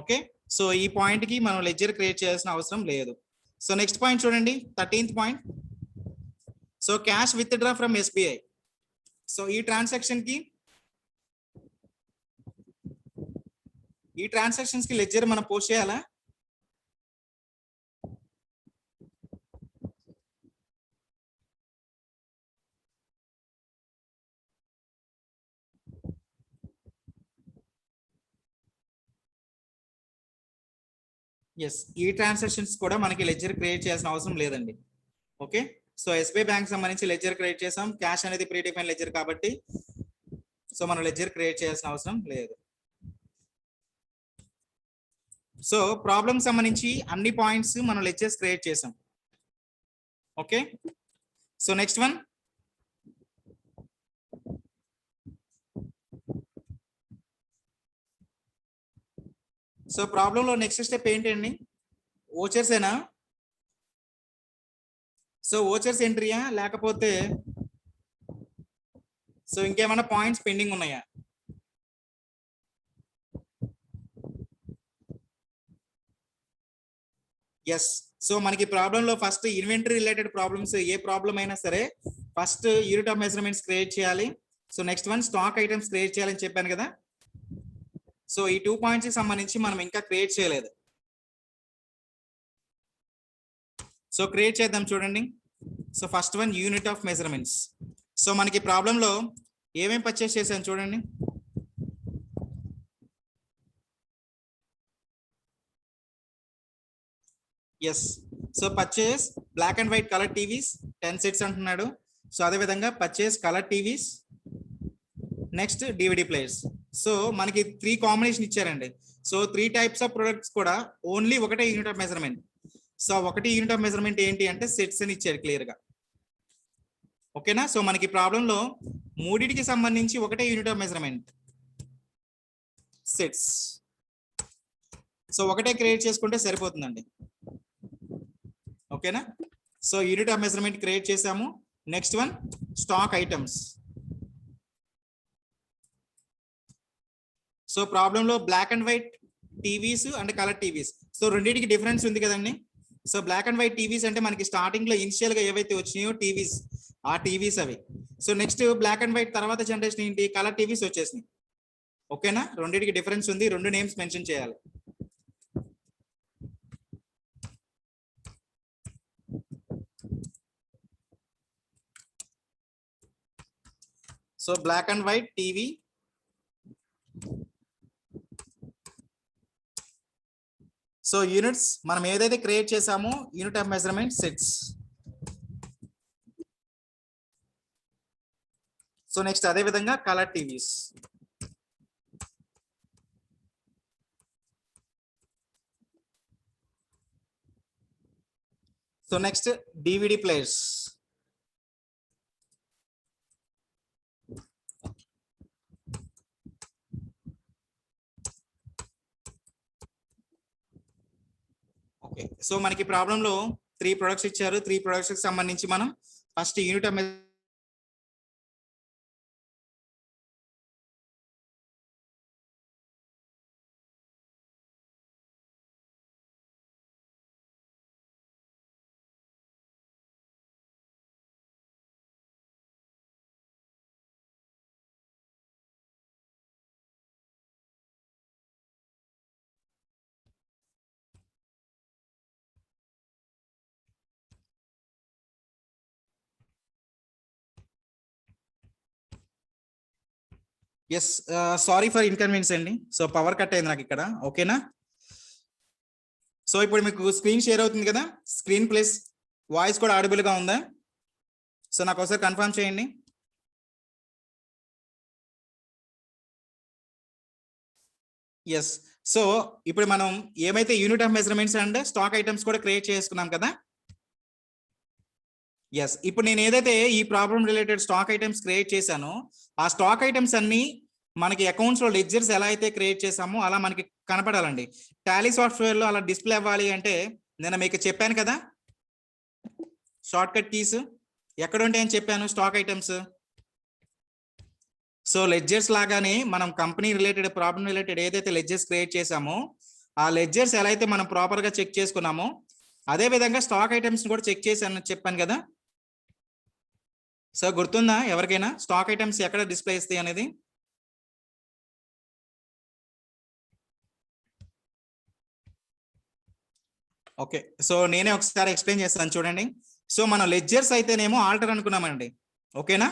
ఓకే, సో ఈ పాయింట్ కి మనం లెజర్ క్రియేట్ చేయాల్సిన అవసరం లేదు. సో నెక్స్ట్ పాయింట్ చూడండి, 13th point. So cash with draw from SBI. So ఈ ట్రాన్సాక్షన్స్ కి లెజర్ మనం పోస్ట్ చేయాలా? ఎస్, ఈ ట్రాన్సాక్షన్స్ కూడా మనకి లెజర్ క్రియేట్ చేయాల్సిన అవసరం లేదండి. ఓకే, సో ఎస్బీఐ బ్యాంక్ సంబంధించి లెజర్ క్రియేట్ చేసాం. క్యాష్ అనేది ప్రీ డిఫైన్ లెజర్ కాబట్టి సో మనం లెజర్ క్రియేట్ చేయాల్సిన అవసరం లేదు. సో ప్రాబ్లమ్ సంబంధించి అన్ని పాయింట్స్ మనం లెజర్స్ క్రియేట్ చేసాం. Okay, so next one. So ప్రాబ్లంలో నెక్స్ట్ స్టెప్ ఏంటండి? ఓచర్స్ ఏనా? సో ఓచర్స్ ఎంట్రీయా లేకపోతే సో ఇంకేమైనా పాయింట్స్ పెండింగ్ ఉన్నాయా? ఎస్, సో మనకి ప్రాబ్లంలో ఫస్ట్ ఇన్వెంటరీ రిలేటెడ్ ప్రాబ్లమ్స్ ఏ ప్రాబ్లం అయినా సరే first unit of measurements create చేయాలి. So next one stock items create చేయాలని చెప్పాను కదా. సో ఈ 2 పాయింట్స్ కి సంబంధించి మనం ఇంకా క్రియేట్ చేయలేదు. సో క్రియేట్ చేద్దాం చూడండి. So first one unit of measurements. So మనకి ప్రాబ్లంలో ఏమేమి పర్చేస్ చేశాను చూడండి. Yes, so purchase black and white colour TVs 10 sets అంటున్నాడు. సో అదే విధంగా purchase colour TVs, next DVD players. So మనకి 3 కాంబినేషన్ ఇచ్చారండి. సో 3 టైప్స్ ఆఫ్ ప్రొడక్ట్స్ కూడా ఓన్లీ ఒకటే యూనిట్ ఆఫ్ మెజర్మెంట్. సో ఒకటి యూనిట్ ఆఫ్ మెజర్మెంట్ ఏంటి అంటే సెట్స్ అని ఇచ్చారు క్లియర్ గా. ఓకేనా, సో మనకి ప్రాబ్లంలో మూడిటికి సంబంధించి ఒకటే unit of measurement sets. So ఒకటే క్రియేట్ చేసుకుంటే సరిపోతుందండి. ఓకేనా, so unit of measurement create చేసాము. Next one stock items. So ప్రాబ్లంలో black and white TVs and colour TVs. So రెండింటికి డిఫరెన్స్ ఉంది కదండి. So black and white TVs అంటే మనకి స్టార్టింగ్ లో ఇనిషియల్ గా ఏవైతే వచ్చినాయో టీవీస్, ఆ టీవీస్ అవి. So next black and white తర్వాత జనరేషన్ ఏంటి, కలర్ టీవీస్ వచ్చేసినాయి. ఓకేనా, రెండింటికి డిఫరెన్స్ ఉంది, 2 నేమ్స్ మెన్షన్ చేయాలి. So black and white TV, so units మనం ఏదైతే క్రియేట్ చేసామో unit of measurement sets. So next అదే విధంగా colour TVs. So next DVD players. Okay, so మనకి ప్రాబ్లం లో 3 ప్రొడక్ట్స్ ఇచ్చారు. 3 ప్రొడక్ట్స్ కి సంబంధించి మనం first unit yes, sorry for inconvenience అండి. సో పవర్ కట్ అయింది నాకు ఇక్కడ. ఓకేనా? సో ఇప్పుడు మీకు స్క్రీన్ షేర్ అవుతుంది కదా, స్క్రీన్ ప్లస్ వాయిస్ కూడా ఆడిబుల్ గా ఉందా? సో నాకు ఒకసారి కన్ఫర్మ్ చేయండి. ఎస్, సో ఇప్పుడు మనం ఏమైతే unit of measurements and stock items కూడా క్రియేట్ చేసుకున్నాం కదా. ఎస్, ఇప్పుడు నేను ఏదైతే ఈ problem related stock items create చేశానో ఆ స్టాక్ ఐటమ్స్ అన్ని మనకి అకౌంట్స్ లో లెడ్జర్స్ ఎలా అయితే క్రియేట్ చేసామో అలా మనకి కనపడాలండి. టాలీ సాఫ్ట్వేర్ లో అలా డిస్ప్లే అవ్వాలి అంటే నేను మీకు చెప్పాను కదా, షార్ట్ కట్ కీస్ ఎక్కడ ఉంటాయని చెప్పాను, స్టాక్ ఐటమ్స్. సో లెడ్జర్స్ లాగానే మనం కంపెనీ రిలేటెడ్ ప్రాబ్లం రిలేటెడ్ ఏదైతే లెడ్జర్స్ క్రియేట్ చేసామో ఆ లెడ్జర్స్ ఎలా అయితే మనం ప్రాపర్ గా చెక్ చేసుకున్నామో అదే విధంగా స్టాక్ ఐటమ్స్ కూడా చెక్ చేశాను చెప్పాను కదా. సో గుర్తుందా ఎవరికైనా స్టాక్ ఐటమ్స్ ఎక్కడ డిస్ప్లే ఇస్తాయి అనేది? ఓకే, సో నేనే ఒకసారి ఎక్స్ప్లెయిన్ చేస్తాను చూడండి. సో మనం లెడ్జర్స్ అయితేనేమో ఆల్టర్ అనుకున్నామండి. ఓకేనా?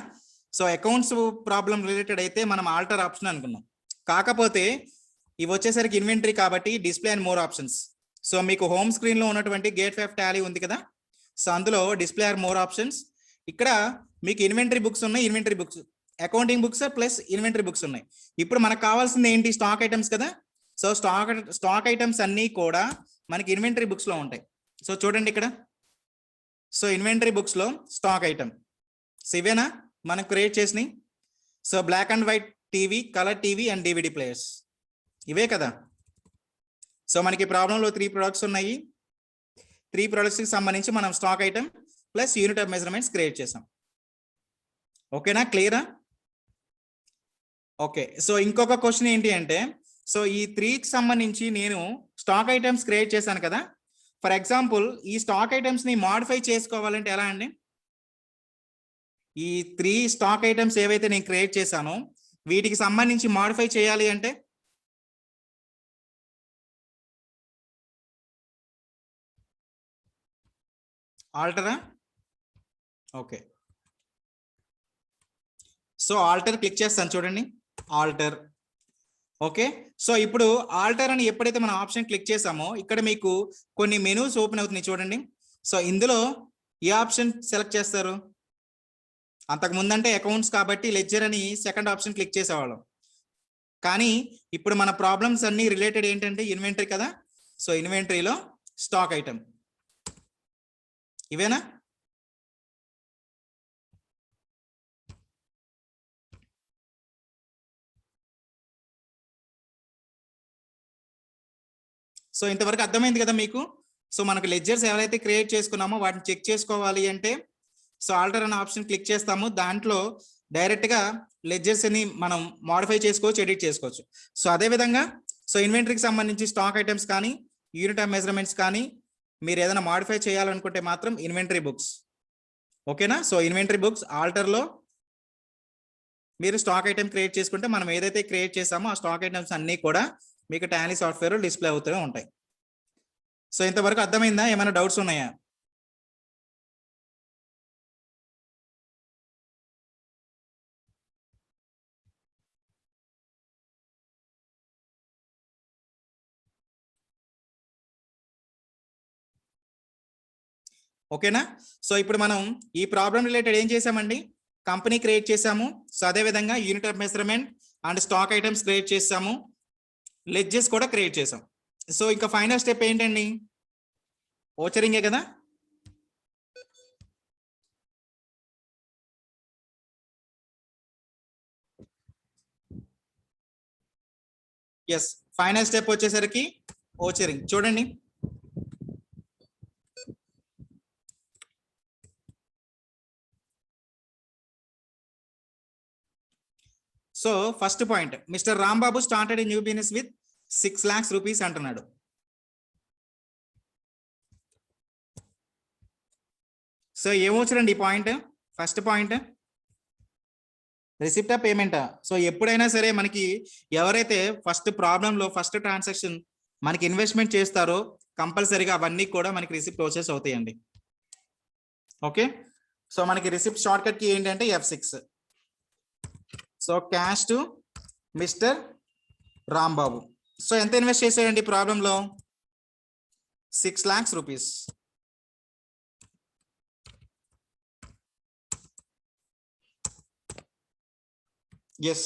సో అకౌంట్స్ ప్రాబ్లం రిలేటెడ్ అయితే మనం ఆల్టర్ ఆప్షన్ అనుకున్నాం. కాకపోతే ఇవి వచ్చేసరికి ఇన్వెంటరీ కాబట్టి display and more options. So మీకు హోమ్ స్క్రీన్ లో ఉన్నటువంటి గేట్ 5 టాలీ ఉంది కదా, సో అందులో డిస్ప్లే ఆర్ మోర్ ఆప్షన్స్. ఇక్కడ మీకు ఇన్వెంటరీ బుక్స్ ఉన్నాయి, inventory books, accounting books plus inventory books ఉన్నాయి. ఇప్పుడు మనకు కావాల్సింది ఏంటి? స్టాక్ ఐటమ్స్ కదా. సో స్టాక్ ఐటమ్స్ అన్ని కూడా మనకి ఇన్వెంటరీ బుక్స్ లో ఉంటాయి. సో చూడండి ఇక్కడ, సో ఇన్వెంటరీ బుక్స్ లో స్టాక్ ఐటమ్, సో ఇవేనా మనం క్రియేట్ చేసినాయి. So black and white TV, colour TV and DVD players, ఇవే కదా. సో మనకి ప్రాబ్లంలో 3 ప్రొడక్ట్స్ ఉన్నాయి. 3 ప్రొడక్ట్స్ కి సంబంధించి మనం stock item plus unit of measurements create చేసాం. ఓకేనా? క్లియరా? ఓకే, సో ఇంకొక క్వశ్చన్ ఏంటి అంటే, సో ఈ 3కి సంబంధించి నేను స్టాక్ ఐటమ్స్ క్రియేట్ చేశాను కదా. ఫర్ ఎగ్జాంపుల్ ఈ స్టాక్ ఐటమ్స్ ని మాడిఫై చేసుకోవాలంటే ఎలా అండి? ఈ 3 స్టాక్ ఐటమ్స్ ఏవైతే నేను క్రియేట్ చేశానో వీటికి సంబంధించి మాడిఫై చేయాలి అంటే ఆల్టరా? ఓకే, సో ఆల్టర్ క్లిక్ చేస్తాను చూడండి, ఆల్టర్. ఓకే, సో ఇప్పుడు ఆల్టర్ అని ఎప్పుడైతే మనం ఆప్షన్ క్లిక్ చేసామో ఇక్కడ మీకు కొన్ని మెనూస్ ఓపెన్ అవుతున్నాయి చూడండి. సో ఇందులో ఏ ఆప్షన్ సెలెక్ట్ చేస్తారు? అంతకు ముందంటే అకౌంట్స్ కాబట్టి లెడ్జర్ అని సెకండ్ ఆప్షన్ క్లిక్ చేసేవాళ్ళం. కానీ ఇప్పుడు మన ప్రాబ్లమ్స్ అన్ని రిలేటెడ్ ఏంటంటే ఇన్వెంటరీ కదా. సో ఇన్వెంటరీలో స్టాక్ ఐటమ్, ఇవేనా? సో ఇంతవరకు అర్థమైంది కదా మీకు. సో మనకు లెడ్జర్స్ ఎవరైతే క్రియేట్ చేసుకున్నామో వాటిని చెక్ చేసుకోవాలి అంటే సో ఆల్టర్ అనే ఆప్షన్ క్లిక్ చేస్తాము. దాంట్లో డైరెక్ట్ గా లెడ్జర్స్ ని మనం మోడిఫై చేసుకోవచ్చు, ఎడిట్ చేసుకోవచ్చు. సో అదే విధంగా సో ఇన్వెంటరీకి సంబంధించి స్టాక్ ఐటమ్స్ కానీ యూనిట్ ఆఫ్ మెజర్మెంట్స్ కానీ మీరు ఏదైనా మోడిఫై చేయాలనుకుంటే మాత్రం ఇన్వెంటరీ బుక్స్. ఓకేనా? సో ఇన్వెంటరీ బుక్స్ ఆల్టర్లో మీరు స్టాక్ ఐటమ్ క్రియేట్ చేసుకుంటే మనం ఏదైతే క్రియేట్ చేసామో ఆ స్టాక్ ఐటమ్స్ అన్ని కూడా మీకు టాలీ సాఫ్ట్వేర్ డిస్ప్లే అవుతూనే ఉంటాయి. సో ఇంతవరకు అర్థమైందా? ఏమైనా డౌట్స్ ఉన్నాయా? ఓకేనా? సో ఇప్పుడు మనం ఈ ప్రాబ్లం రిలేటెడ్ ఏం చేసామండి, కంపెనీ క్రియేట్ చేసాము. సో అదే విధంగా unit of measurement and stock items create చేసాము, లెడ్జెస్ కూడా క్రియేట్ చేసాం. సో ఇంకా ఫైనల్ స్టెప్ ఏంటండి, ఓచరింగే కదా. ఎస్, ఫైనల్ స్టెప్ వచ్చేసరికి ఓచరింగ్. చూడండి, so first point, mister Rambabu started a new business with 6 lakhs rupees అంటున్నాడు. సో ఏమొచ్చారండి ఈ point, first point receipt of payment. So ఎప్పుడైనా సరే మనకి ఎవరైతే ఫస్ట్ ప్రాబ్లంలో ఫస్ట్ ట్రాన్సాక్షన్ మనకి ఇన్వెస్ట్మెంట్ చేస్తారో కంపల్సరీగా అవన్నీ కూడా మనకి రిసిప్ట్ ప్రాసెస్ అవుతాయండి. ఓకే, సో మనకి రిసిప్ట్ షార్ట్ కట్ కి ఏంటంటే F6. So cash to mister Rambabu. So ఎంత ఇన్వెస్ట్ చేశాడండి ప్రాబ్లంలో, 6 lakhs rupees. Yes.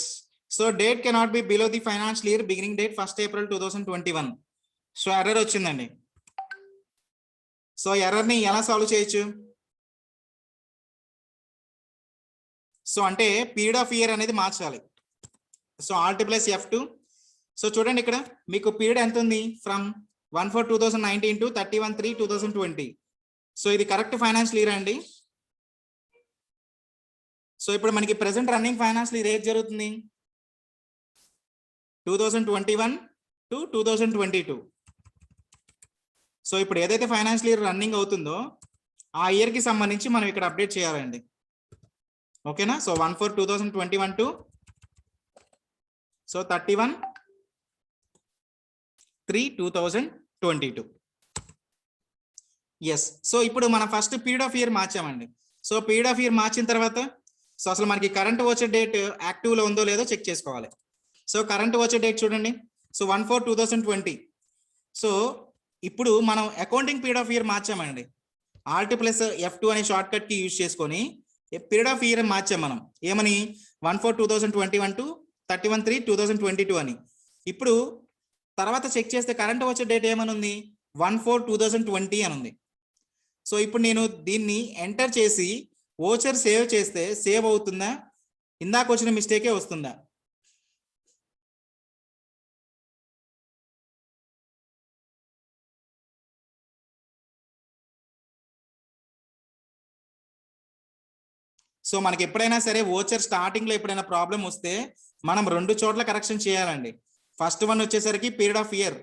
So date cannot be below the financial year beginning date 1st April 2021. So error వచ్చిందండి. So error ని ఎలా solve చేయొచ్చు, సో అంటే పీరియడ్ ఆఫ్ ఇయర్ అనేది మార్చాలి. So Alt + F2. సో చూడండి ఇక్కడ మీకు పీరియడ్ ఎంత ఉంది, ఫ్రమ్ 1/4/2019 టు 31/3/2020. సో ఇది కరెక్ట్ ఫైనాన్షియల్ ఇయర్ అండి. సో ఇప్పుడు మనకి ప్రెసెంట్ రన్నింగ్ ఫైనాన్షియల్ ఇయర్ ఏది జరుగుతుంది, 2021 టు 2022. సో ఇప్పుడు ఏదైతే ఫైనాన్షియల్ ఇయర్ రన్నింగ్ అవుతుందో ఆ ఇయర్ కి సంబంధించి మనం ఇక్కడ అప్డేట్ చేయాలండి. ఓకేనా, so 1/4/2021 to so 31/3/2022. Yes, so ఇప్పుడు మనం ఫస్ట్ పీరియడ్ ఆఫ్ ఇయర్ మార్చామండి. సో పీరియడ్ ఆఫ్ ఇయర్ మార్చిన తర్వాత సో అసలు మనకి కరెంట్ వచ్చే డేట్ యాక్టివ్ లో ఉందో లేదో చెక్ చేసుకోవాలి. సో కరెంట్ వచ్చే డేట్ చూడండి, సో 1/4/2020. సో ఇప్పుడు మనం అకౌంటింగ్ పీరియడ్ ఆఫ్ ఇయర్ మార్చామండి. Alt + F2 అనే షార్ట్ కట్ కి యూజ్ చేసుకొని పీరియడ్ ఆఫ్ ఇయర్ మార్చాం మనం. ఏమని, 1/4/2021 టు 31/3/2022 అని. ఇప్పుడు తర్వాత చెక్ చేస్తే కరెంట్ వచ్చే డేట్ ఏమని ఉంది, 1/4/2020 అని ఉంది. సో ఇప్పుడు నేను దీన్ని ఎంటర్ చేసి ఓచర్ సేవ్ చేస్తే సేవ్ అవుతుందా, ఇందాక వచ్చిన మిస్టేకే వస్తుందా? సో మనకి ఎప్పుడైనా సరే ఓచర్ స్టార్టింగ్ లో ఎప్పుడైనా ప్రాబ్లం వస్తే మనం 2 చోట్ల కరెక్షన్ చేయాలండి. ఫస్ట్ వన్ వచ్చేసరికి పీరియడ్ ఆఫ్ ఇయర్,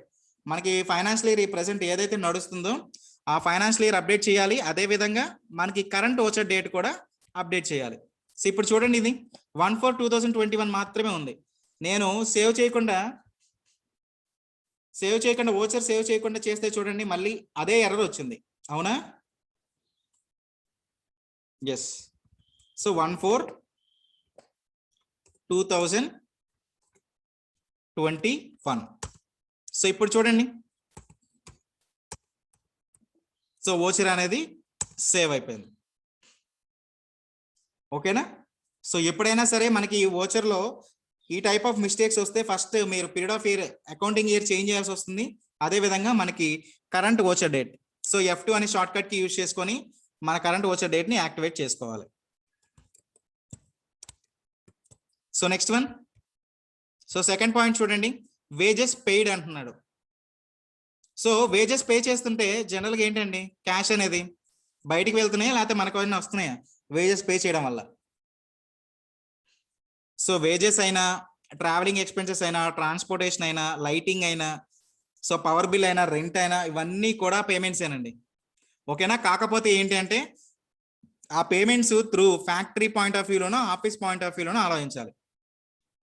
మనకి ఫైనాన్షియల్ ఇయర్ ప్రెసెంట్ ఏదైతే నడుస్తుందో ఆ ఫైనాన్షియల్ ఇయర్ అప్డేట్ చేయాలి. అదే విధంగా మనకి కరెంట్ ఓచర్ డేట్ కూడా అప్డేట్ చేయాలి. సో ఇప్పుడు చూడండి, ఇది 1/4/2021 మాత్రమే ఉంది. నేను సేవ్ చేయకుండా ఓచర్ సేవ్ చేయకుండా చేస్తే చూడండి మళ్ళీ అదే ఎర్రర్ వచ్చింది, అవునా? Yes, so 1/4/2021. సో ఇప్పుడు చూడండి, సో ఓచర్ అనేది సేవ్ అయిపోయింది. ఓకేనా, సో ఎప్పుడైనా సరే మనకి ఈ ఓచర్ లో ఈ టైప్ ఆఫ్ మిస్టేక్స్ వస్తే ఫస్ట్ మీరు period of year accounting year change చేయాల్సి వస్తుంది. అదే విధంగా మనకి current voucher date, so F2 అనే షార్ట్ కట్ కి యూజ్ చేసుకొని మన కరెంట్ ఓచర్ డేట్ ని యాక్టివేట్ చేసుకోవాలి. So next one, so second point చూడండి, వేజెస్ పెయిడ్ అంటున్నాడు. సో వేజెస్ పే చేస్తుంటే జనరల్గా ఏంటండి, క్యాష్ అనేది బయటికి వెళ్తున్నాయా లేకపోతే మనకు ఏమైనా వస్తున్నాయా వేజెస్ పే చేయడం వల్ల? సో వేజెస్ అయినా, ట్రావెలింగ్ ఎక్స్పెన్సెస్ అయినా, ట్రాన్స్పోర్టేషన్ అయినా, లైటింగ్ అయినా, సో పవర్ బిల్ అయినా, రెంట్ అయినా, ఇవన్నీ కూడా పేమెంట్స్ ఏనండి. ఓకేనా, కాకపోతే ఏంటి అంటే ఆ payments through factory point of వ్యూలోనో ఆఫీస్ పాయింట్ ఆఫ్ వ్యూలోనో ఆలోచించాలి.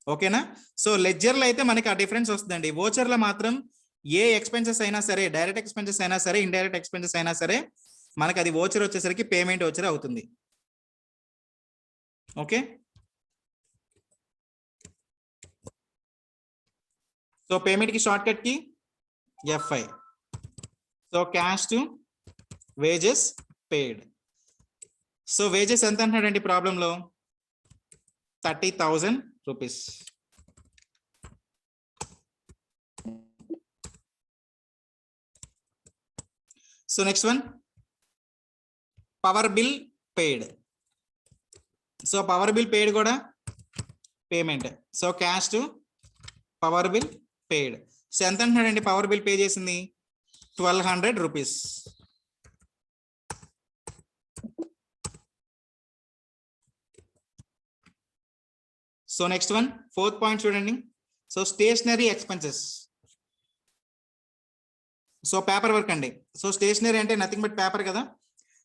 ఓకేనా, సో లెడ్జర్లో అయితే మనకి ఆ డిఫరెన్స్ వస్తుందండి. ఓచర్లో మాత్రం ఏ ఎక్స్పెన్సెస్ అయినా సరే, డైరెక్ట్ ఎక్స్పెన్సెస్ అయినా సరే, ఇండైరెక్ట్ ఎక్స్పెన్సెస్ అయినా సరే, మనకి అది ఓచర్ వచ్చేసరికి పేమెంట్ ఓచర్ అవుతుంది. ఓకే, సో పేమెంట్ కి షార్ట్ కట్ కి F5. So cash to wages paid. So wages ఎంత అంటున్నాడండి ప్రాబ్లంలో, 30,000 rupees. So next one, power bill paid. So power bill paid kuda payment. So cash to power bill paid. So ఎంత అంటున్నాడండి power bill pay చేసింది 1200 rupees. So next one, fourth point చూడండి. So stationery expenses. So paper work అండి. So stationery అంటే nothing but paper కదా.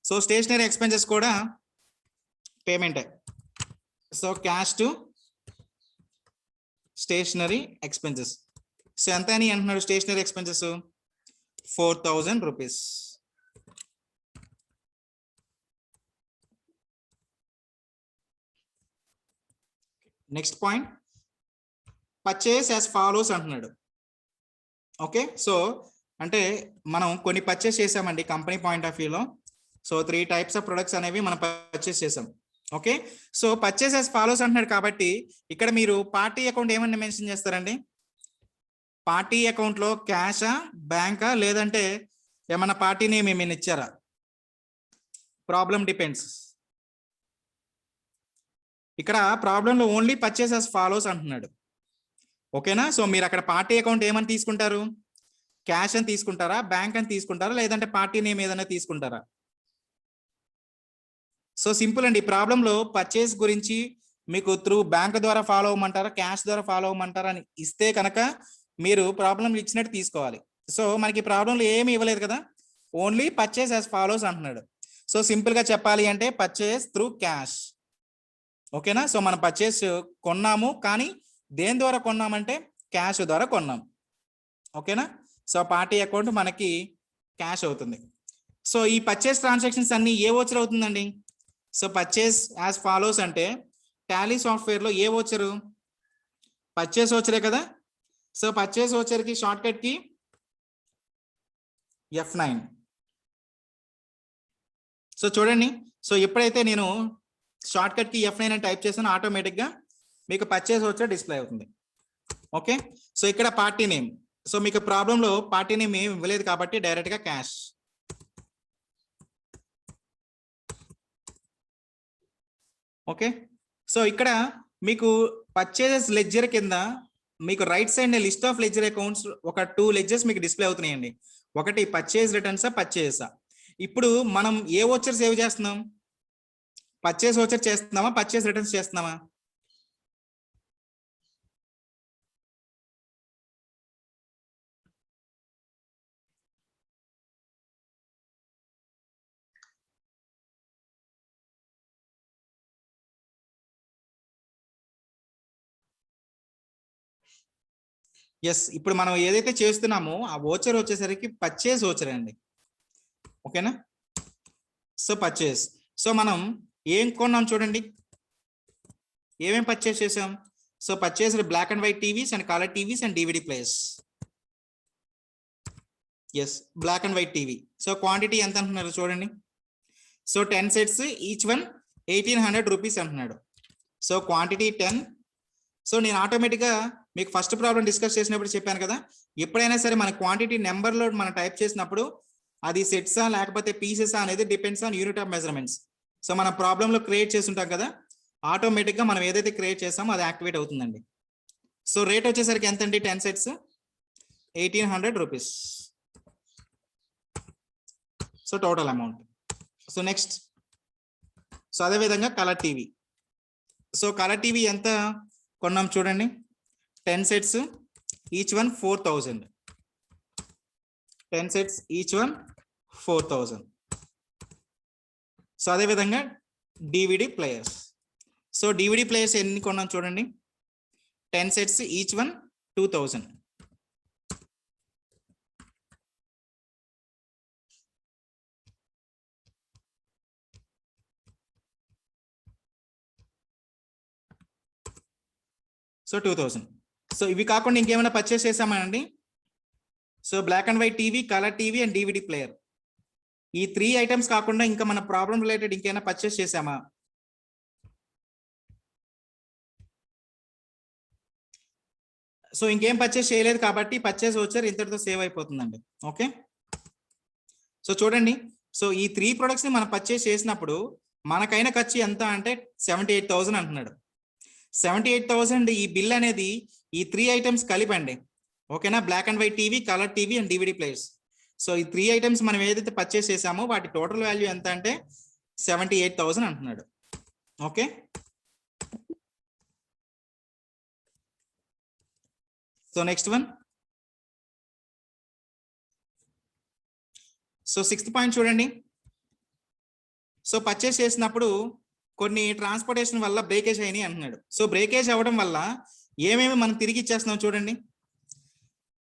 So stationery expenses కూడా payment. So cash to stationery expenses. So ఎంత అని అంటున్నాడు stationery expenses 4,000 rupees. Next point, purchase as follows అంటున్నాడు. Okay, so అంటే మనం కొన్ని పర్చేస్ చేసామండి కంపెనీ పాయింట్ ఆఫ్ వ్యూలో. సో 3 types ఆఫ్ ప్రొడక్ట్స్ అనేవి మనం పర్చేస్ చేసాం. Okay, so purchase as follows అంటున్నాడు కాబట్టి ఇక్కడ మీరు పార్టీ అకౌంట్ ఏమన్నా మెన్షన్ చేస్తారండి? పార్టీ అకౌంట్లో క్యాషా, బ్యాంకా, లేదంటే ఏమన్నా పార్టీ నేమ్ ఏమైనా ఇచ్చారా? Problem depends. ఇక్కడ ప్రాబ్లంలో ఓన్లీ పర్చేస్ యాజ్ ఫాలోస్ అంటున్నాడు. ఓకేనా? సో మీరు అక్కడ పార్టీ అకౌంట్ ఏమని తీసుకుంటారు? క్యాష్ అని తీసుకుంటారా, బ్యాంక్ అని తీసుకుంటారా, లేదంటే పార్టీ నేమ్ ఏదైనా తీసుకుంటారా? సో సింపుల్ అండి. ప్రాబ్లంలో పర్చేస్ గురించి మీకు త్రూ బ్యాంక్ ద్వారా ఫాలో అవ్వమంటారా, క్యాష్ ద్వారా ఫాలో అవ్వమంటారా అని ఇస్తే కనుక మీరు ప్రాబ్లం ఇచ్చినట్టు తీసుకోవాలి. సో మనకి ప్రాబ్లంలో ఏమి ఇవ్వలేదు కదా, ఓన్లీ పర్చేస్ యాజ్ ఫాలోస్ అంటున్నాడు. సో సింపుల్ గా చెప్పాలి అంటే పర్చేస్ త్రూ క్యాష్. ఓకేనా? సో మనం పర్చేస్ కొన్నాము, కానీ దేని ద్వారా కొన్నామంటే క్యాష్ ద్వారా కొన్నాం. ఓకేనా? సో పార్టీ అకౌంట్ మనకి క్యాష్ అవుతుంది. సో ఈ పర్చేస్ ట్రాన్సాక్షన్స్ అన్ని ఏ వోచర్ అవుతుందండి? సో పర్చేస్ యాజ్ ఫాలోస్ అంటే టాలీ సాఫ్ట్వేర్లో ఏ వోచరు? పర్చేస్ వోచరే కదా. సో పర్చేస్ వోచర్కి షార్ట్ కట్ కి F9. సో చూడండి, సో ఎప్పుడైతే నేను షార్ట్ కట్ కి F9 అని టైప్ చేసాను, ఆటోమేటిక్ గా మీకు పర్చేస్ వోచర్ డిస్ప్లే అవుతుంది. ఓకే, సో ఇక్కడ పార్టీ నేమ్. సో మీకు ప్రాబ్లంలో పార్టీ నేమ్ ఏమి ఇవ్వలేదు కాబట్టి డైరెక్ట్ గా క్యాష్. ఓకే, సో ఇక్కడ మీకు పర్చేజెస్ లెడ్జర్ కింద మీకు right side list of ledger accounts ఒక 2 లెడ్జర్స్ మీకు డిస్ప్లే అవుతున్నాయండి. ఒకటి పర్చేజ్ రిటర్న్సా, పర్చేజెసా. ఇప్పుడు మనం ఏ వోచర్ సేవ్ చేస్తున్నాం? పర్చేస్ వోచర్ చేస్తున్నామా, పర్చేస్ రిటర్న్స్ చేస్తున్నామా? ఎస్, ఇప్పుడు మనం ఏదైతే చేస్తున్నామో ఆ వోచర్ వచ్చేసరికి పర్చేస్ వోచర్ అండి. ఓకేనా? So purchase. సో మనం ఏం కొన్నాం చూడండి, ఏమేం పర్చేస్ చేసాం? So purchase black and white TVs and colour TVs and DVD players. Yes, black and white TV. So quantity ఎంత అంటున్నారు చూడండి. So 10 sets, each one 1800 rupees అంటున్నాడు. So quantity 10. సో నేను ఆటోమేటిక్గా మీకు ఫస్ట్ ప్రాబ్లం డిస్కస్ చేసినప్పుడు చెప్పాను కదా, ఎప్పుడైనా సరే మన క్వాంటిటీ నెంబర్లో మనం టైప్ చేసినప్పుడు అది సెట్సా లేకపోతే పీసెసా అనేది depends on unit of measurements. So మన ప్రాబ్లంలో క్రియేట్ చేసి ఉంటాం కదా, ఆటోమేటిక్గా మనం ఏదైతే క్రియేట్ చేస్తామో అది యాక్టివేట్ అవుతుందండి. సో రేట్ వచ్చేసరికి ఎంత అండి? 10 sets 1800 rupees. So total amount. So next, so అదేవిధంగా colour TV. So colour TV ఎంత కొన్నాం చూడండి, 10 sets, each one 4000. 10 sets, each one 4000. So అదేవిధంగా DVD players. So DVD players ఎన్ని కొన్నాం చూడండి, 10 sets, each one 2000. So 2000. So ఇవి కాకుండా ఇంకేమైనా పర్చేస్ చేసామానండి? So black and white TV, colour TV and DVD player, ఈ 3 items కాకుండా ఇంకా మన ప్రాబ్లం రిలేటెడ్ ఇంకేమైనా పర్చేస్ చేసామా? సో ఇంకేం పర్చేస్ చేయలేదు కాబట్టి పర్చేస్ వచ్చారు ఇంతటితో సేవ్ అయిపోతుందండి. ఓకే, సో చూడండి, సో ఈ 3 ప్రొడక్ట్స్ ని మనం పర్చేస్ చేసినప్పుడు మనకైన ఖర్చు ఎంత అంటే 78,000 అంటున్నాడు. 78,000 ఈ బిల్ అనేది ఈ 3 ఐటమ్స్ కలిపండి. ఓకేనా, black and white TV, colour TV and DVD players. So ఈ 3 ఐటమ్స్ మనం ఏదైతే పర్చేస్ చేసామో వాటి టోటల్ వాల్యూ ఎంత అంటే 78,000 అంటున్నాడు. Okay, so next one. So 6th point చూడండి. సో పర్చేస్ చేసినప్పుడు కొన్ని ట్రాన్స్పోర్టేషన్ వల్ల బ్రేకేజ్ అయినాయి అంటున్నాడు. సో బ్రేకేజ్ అవ్వడం వల్ల ఏమేమి మనం తిరిగి ఇచ్చేస్తున్నాం చూడండి.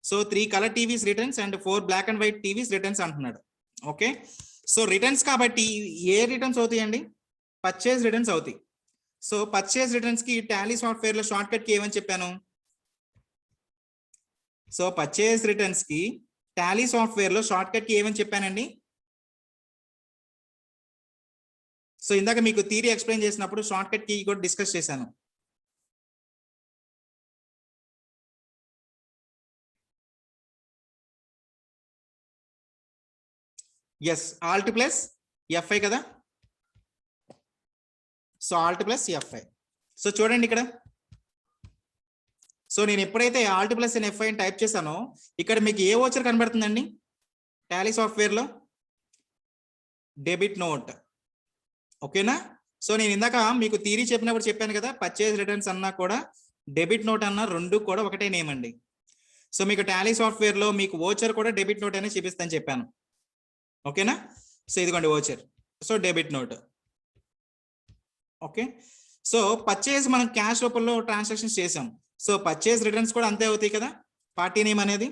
So 3 colour TVs returns and 4 black and white TVs returns అంటున్నాడు. ఓకే, సో రిటర్న్స్ కాబట్టి ఏ రిటర్న్స్ అవుతాయండి? పర్చేస్ రిటర్న్స్ అవుతాయి. సో పర్చేస్ రిటర్న్స్ కి టాలీ సాఫ్ట్వేర్ లో షార్ట్ కట్ కి ఏమని చెప్పాను? సో పర్చేస్ రిటర్న్స్ కి టాలీ సాఫ్ట్వేర్ లో షార్ట్ కట్ కి ఏమని చెప్పానండి? సో ఇందాక మీకు థియరీ ఎక్స్ప్లెయిన్ చేసినప్పుడు షార్ట్ కట్ కీ కూడా డిస్కస్ చేశాను. ఎస్, ఆల్ట్ ప్లస్ ఎఫ్ఐ కదా. So Alt plus F five. So చూడండి ఇక్కడ, సో నేను ఎప్పుడైతే ఆల్ట్ ప్లస్ ఎఫ్ఐ అని టైప్ చేశానో ఇక్కడ మీకు ఏ వోచర్ కనబడుతుందండి టాలీ సాఫ్ట్వేర్ లో? Debit note. ఓకేనా, సో నేను ఇందాక మీకు థియరీ చెప్పినప్పుడు చెప్పాను కదా, పర్చేజ్ రిటర్న్స్ అన్నా కూడా డెబిట్ నోట్ అన్న రెండు కూడా ఒకటే నేమ్ అండి. సో మీకు టాలీ సాఫ్ట్వేర్ లో మీకు వోచర్ కూడా డెబిట్ నోట్ అనేది చూపిస్తాను చెప్పాను. ఓకేనా, సో ఇదిగోండి voucher, so debit note. Okay, so purchase మనం క్యాష్ రూపంలో ట్రాన్సాక్షన్స్ చేసాం. సో పర్చేజ్ రిటర్న్స్ కూడా అంతే అవుతాయి కదా, పార్టీ నేమ్ అనేది.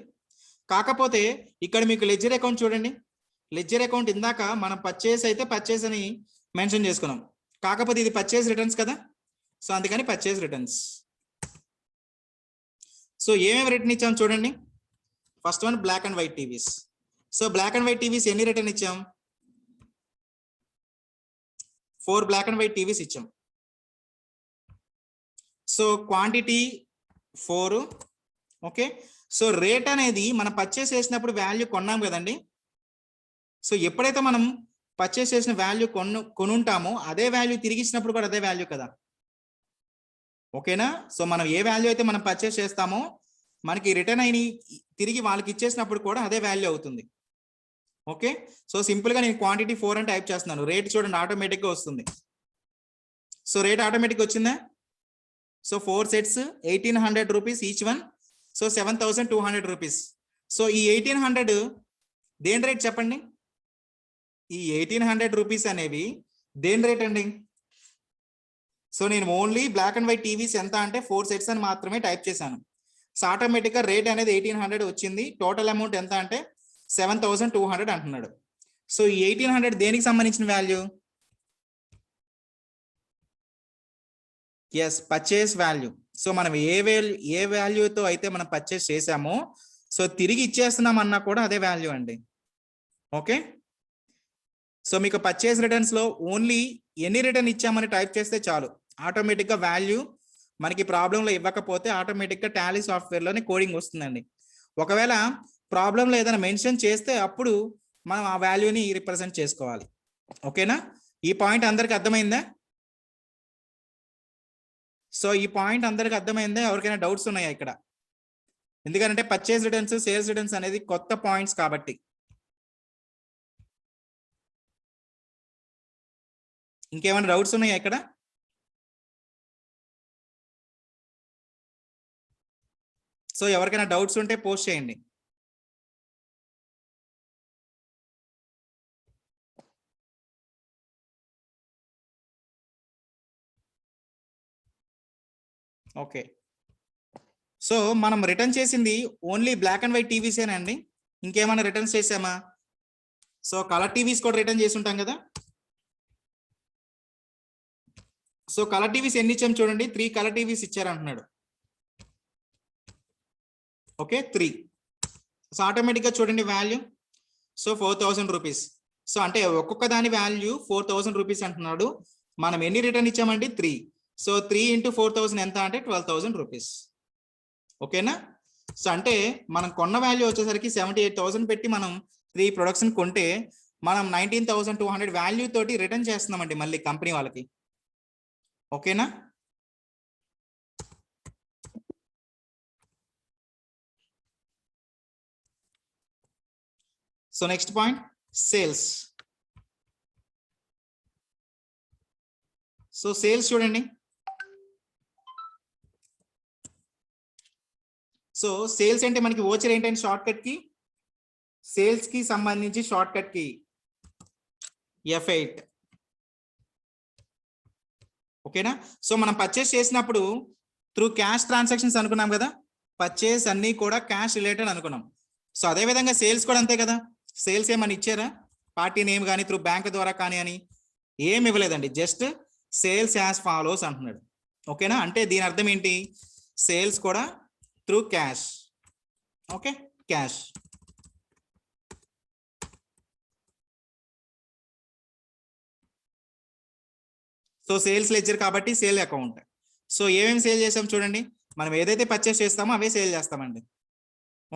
కాకపోతే ఇక్కడ మీకు లెడ్జర్ అకౌంట్ చూడండి. లెడ్జర్ అకౌంట్ ఇందాక మనం పర్చేజ్ అయితే పర్చేజ్ అని మెన్షన్ చేసుకున్నాం, కాకపోతే ఇది పర్చేజ్ రిటర్న్స్ కదా, సో అందుకని పర్చేజ్ రిటర్న్స్. సో ఏమేమి రిటర్న్ ఇచ్చాం చూడండి. First one black and white TVs. So black and white TVs ఎన్ని రిటర్న్ ఇచ్చాం? 4 బ్లాక్ అండ్ వైట్ టీవీస్ ఇచ్చాం. So quantity 4. Okay, so rate అనేది మనం పర్చేస్ చేసినప్పుడు వాల్యూ కొన్నాం కదండి. సో ఎప్పుడైతే మనం పర్చేస్ చేసిన వాల్యూ కొనుంటామో అదే వాల్యూ తిరిగి ఇచ్చినప్పుడు కూడా అదే వాల్యూ కదా. ఓకేనా, సో మనం ఏ వాల్యూ అయితే మనం పర్చేస్ చేస్తామో మనకి రిటర్న్ అయిన తిరిగి వాళ్ళకి ఇచ్చేసినప్పుడు కూడా అదే వాల్యూ అవుతుంది. ఓకే, సో సింపుల్ గా నేను క్వాంటిటీ 4 అని టైప్ చేస్తున్నాను. రేట్ చూడండి ఆటోమేటిక్ గా వస్తుంది. సో రేట్ ఆటోమేటిక్ వచ్చిందా? So 4 sets 1,800 rupees each one, so 7,200 rupees. So ఈ 1,800 దేని రేట్ చెప్పండి? ఈ 1,800 రూపీస్ అనేవి దేని రేట్ అండి? సో నేను only black and white TVs ఎంత అంటే 4 సెట్స్ అని మాత్రమే టైప్ చేశాను. సో ఆటోమేటిక్ గా రేట్ అనేది 1,800 వచ్చింది. టోటల్ అమౌంట్ ఎంత అంటే 7,200 అంటున్నాడు. సో ఈ 1,800 దేనికి సంబంధించిన value? Yes, purchase value. So మనం ఏ వాల్యూతో అయితే మనం పర్చేస్ చేసామో సో తిరిగి ఇచ్చేస్తున్నాం అన్నా కూడా అదే వాల్యూ అండి. ఓకే, సో మీకు పర్చేస్ రిటర్న్స్ లో ఓన్లీ ఎన్ని రిటర్న్ ఇచ్చామని టైప్ చేస్తే చాలు, ఆటోమేటిక్ గా వాల్యూ మనకి ప్రాబ్లంలో ఇవ్వకపోతే ఆటోమేటిక్ గా టాలీ సాఫ్ట్వేర్ లోనే కోడింగ్ వస్తుందండి. ఒకవేళ ప్రాబ్లంలో ఏదైనా మెన్షన్ చేస్తే అప్పుడు మనం ఆ వాల్యూని రిప్రజెంట్ చేసుకోవాలి. ఓకేనా, ఈ పాయింట్ అందరికి అర్థమైందా? సో ఈ పాయింట్ అందరికి అర్థమైందా? ఎవరికైనా డౌట్స్ ఉన్నాయా ఇక్కడ? ఎందుకంటే పర్చేస్ రిటర్న్స్, సేల్స్ రిటర్న్స్ అనేది కొత్త పాయింట్స్ కాబట్టి. ఇంకేమైనా డౌట్స్ ఉన్నాయా ఇక్కడ? సో ఎవరికైనా డౌట్స్ ఉంటే పోస్ట్ చేయండి. ఓకే, సో మనం రిటర్న్ చేసింది ఓన్లీ బ్లాక్ అండ్ వైట్ టీవీసేనండి. ఇంకేమైనా రిటర్న్స్ చేసామా? సో కలర్ టీవీస్ కూడా రిటర్న్ చేసి ఉంటాం కదా. సో కలర్ టీవీస్ ఎన్ని ఇచ్చాం చూడండి. 3 కలర్ టీవీస్ ఇచ్చారు అంటున్నాడు. ఓకే, 3. సో ఆటోమేటిక్ గా చూడండి వాల్యూ, సో 4,000 రూపీస్. సో అంటే ఒక్కొక్క దాని వాల్యూ 4,000 రూపీస్ అంటున్నాడు. మనం ఎన్ని రిటర్న్ ఇచ్చామండి? 3. సో 3 into 4,000 ఎంత అంటే 12,000 రూపీస్. ఓకేనా, సో అంటే మనం కొన్న వాల్యూ వచ్చేసరికి 78,000 పెట్టి మనం 3 ప్రొడక్ట్స్ కొంటే మనం 19,200 వాల్యూ తోటి రిటర్న్ చేస్తున్నామండి మళ్ళీ కంపెనీ వాళ్ళకి. ఓకేనా? So next point sales. So sales చూడండి. సో సేల్స్ అంటే మనకి ఓచర్ ఏంటంటే షార్ట్ కట్ కి, సేల్స్ కి సంబంధించి షార్ట్ కట్ కి F8. ఓకేనా? సో మనం పర్చేస్ చేసినప్పుడు త్రూ క్యాష్ ట్రాన్సాక్షన్స్ అనుకున్నాం కదా, పర్చేస్ అన్ని కూడా క్యాష్ రిలేటెడ్ అనుకున్నాం. సో అదే విధంగా సేల్స్ కూడా అంతే కదా. సేల్స్ ఏమని ఇచ్చారా పార్టీ నేమ్ కానీ త్రూ బ్యాంక్ ద్వారా కానీ అని? ఏమి ఇవ్వలేదండి, జస్ట్ సేల్స్ యాజ్ ఫాలోస్ అంటున్నాడు. ఓకేనా? అంటే దీని అర్థం ఏంటి, సేల్స్ కూడా through cash. Okay, cash. So sales ledger కాబట్టి సేల్ అకౌంట్. సో ఏమేమి సేల్ చేసాం చూడండి, మనం ఏదైతే పర్చేస్ చేస్తామో అవే సేల్ చేస్తామండి.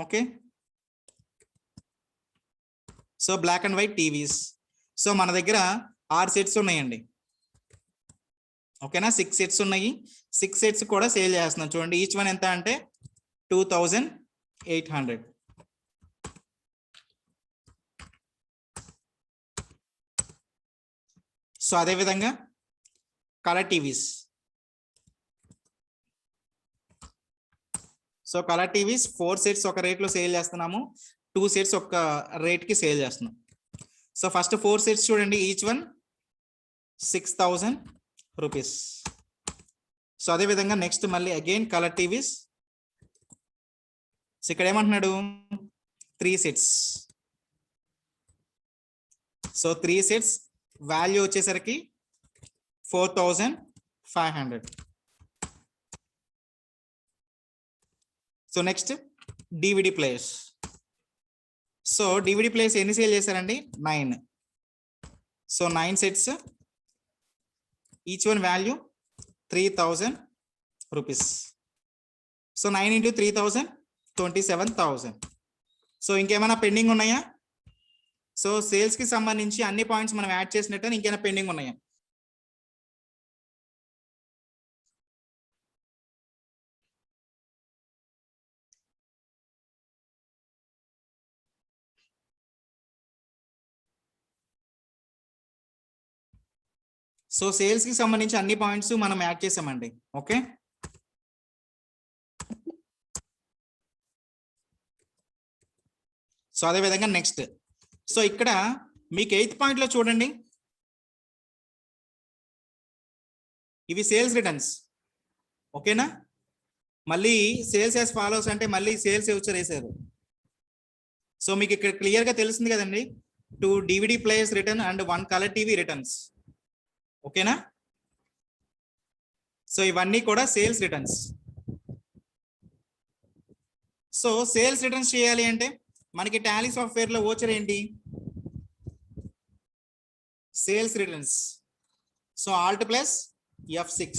Okay, so black and white TVs. So మన దగ్గర 6 సెట్స్ ఉన్నాయండి. ఓకేనా, 6 సెట్స్ ఉన్నాయి. 6 సెట్స్ కూడా సేల్ చేస్తున్నాం. చూడండి ఈచ్ వన్ ఎంత అంటే 2,800. సో అదేవిధంగా colour TVs. So colour TVs 4 sets ఒక రేట్లో సేల్ చేస్తున్నాము, 2 సెట్స్ ఒక రేట్కి సేల్ చేస్తున్నాం. సో ఫస్ట్ 4 సెట్స్ చూడండి, ఈచ్ వన్ 6,000 రూపీస్. సో అదేవిధంగా నెక్స్ట్ మళ్ళీ అగైన్ కలర్ టీవీస్. సో ఇక్కడ ఏమంటున్నాడు 3 సెట్స్. సో 3 సెట్స్ వాల్యూ వచ్చేసరికి 4,500. So next DVD players. So DVD players ఎన్ని సేల్ చేశారండి 9. So 9 sets, each one value 3,000 rupees. So 9 into 3,000 27,000. So ఇంకేమైనా pending ఉన్నాయా? So sales కి సంబంధించి అన్ని పాయింట్స్ మనం యాడ్ చేసినట్టు ఇంకేమైనా పెండింగ్ ఉన్నాయా? సో సేల్స్ కి సంబంధించి అన్ని పాయింట్స్ మనం యాడ్ చేసామండి. ఓకే, సో అదే విధంగా నెక్స్ట్. సో ఇక్కడ మీకు 8th పాయింట్ లో చూడండి, ఇవి సేల్స్ రిటర్న్స్. ఓకేనా, మళ్ళీ సేల్స్ యాజ్ ఫాలోస్ అంటే మళ్ళీ సేల్స్ ఎవరు వేసారు. సో మీకు ఇక్కడ క్లియర్ గా తెలుస్తుంది కదండి, 2 DVD players return and 1 colour TV returns. ఓకేనా, సో ఇవన్నీ కూడా sales returns. So sales returns చేయాలి అంటే మనకి టాలీ సాఫ్ట్వేర్ లో ఓచర్ ఏంటి, sales returns. So Alt plus F6.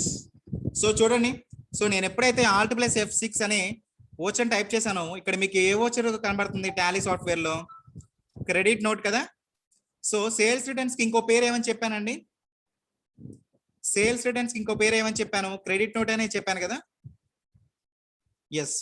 So చూడండి, సో నేను ఎప్పుడైతే ఆల్ట్ ప్లస్ F6 అనే ఓచర్ టైప్ చేశానో ఇక్కడ మీకు ఏ ఓచర్ కనబడుతుంది టాలీ సాఫ్ట్వేర్ లో, క్రెడిట్ నోట్ కదా. సో సేల్స్ రిటర్న్స్ కి ఇంకో పేరు ఏమని చెప్పానండి, సేల్స్ రిటర్న్స్ కి ఇంకో పేరు ఏమని చెప్పాను, క్రెడిట్ నోట్ అనే చెప్పాను కదా. ఎస్,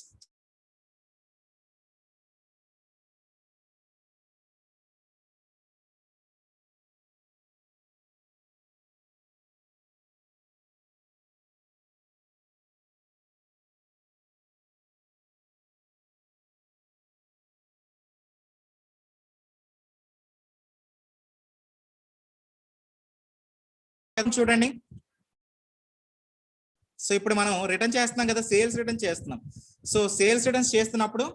చూడండి. సో ఇప్పుడు మనం రిటర్న్ చేస్తున్నాం కదా, సేల్స్ రిటర్న్ చేస్తున్నాం. సో సేల్స్ రిటర్న్స్ చేస్తున్నప్పుడు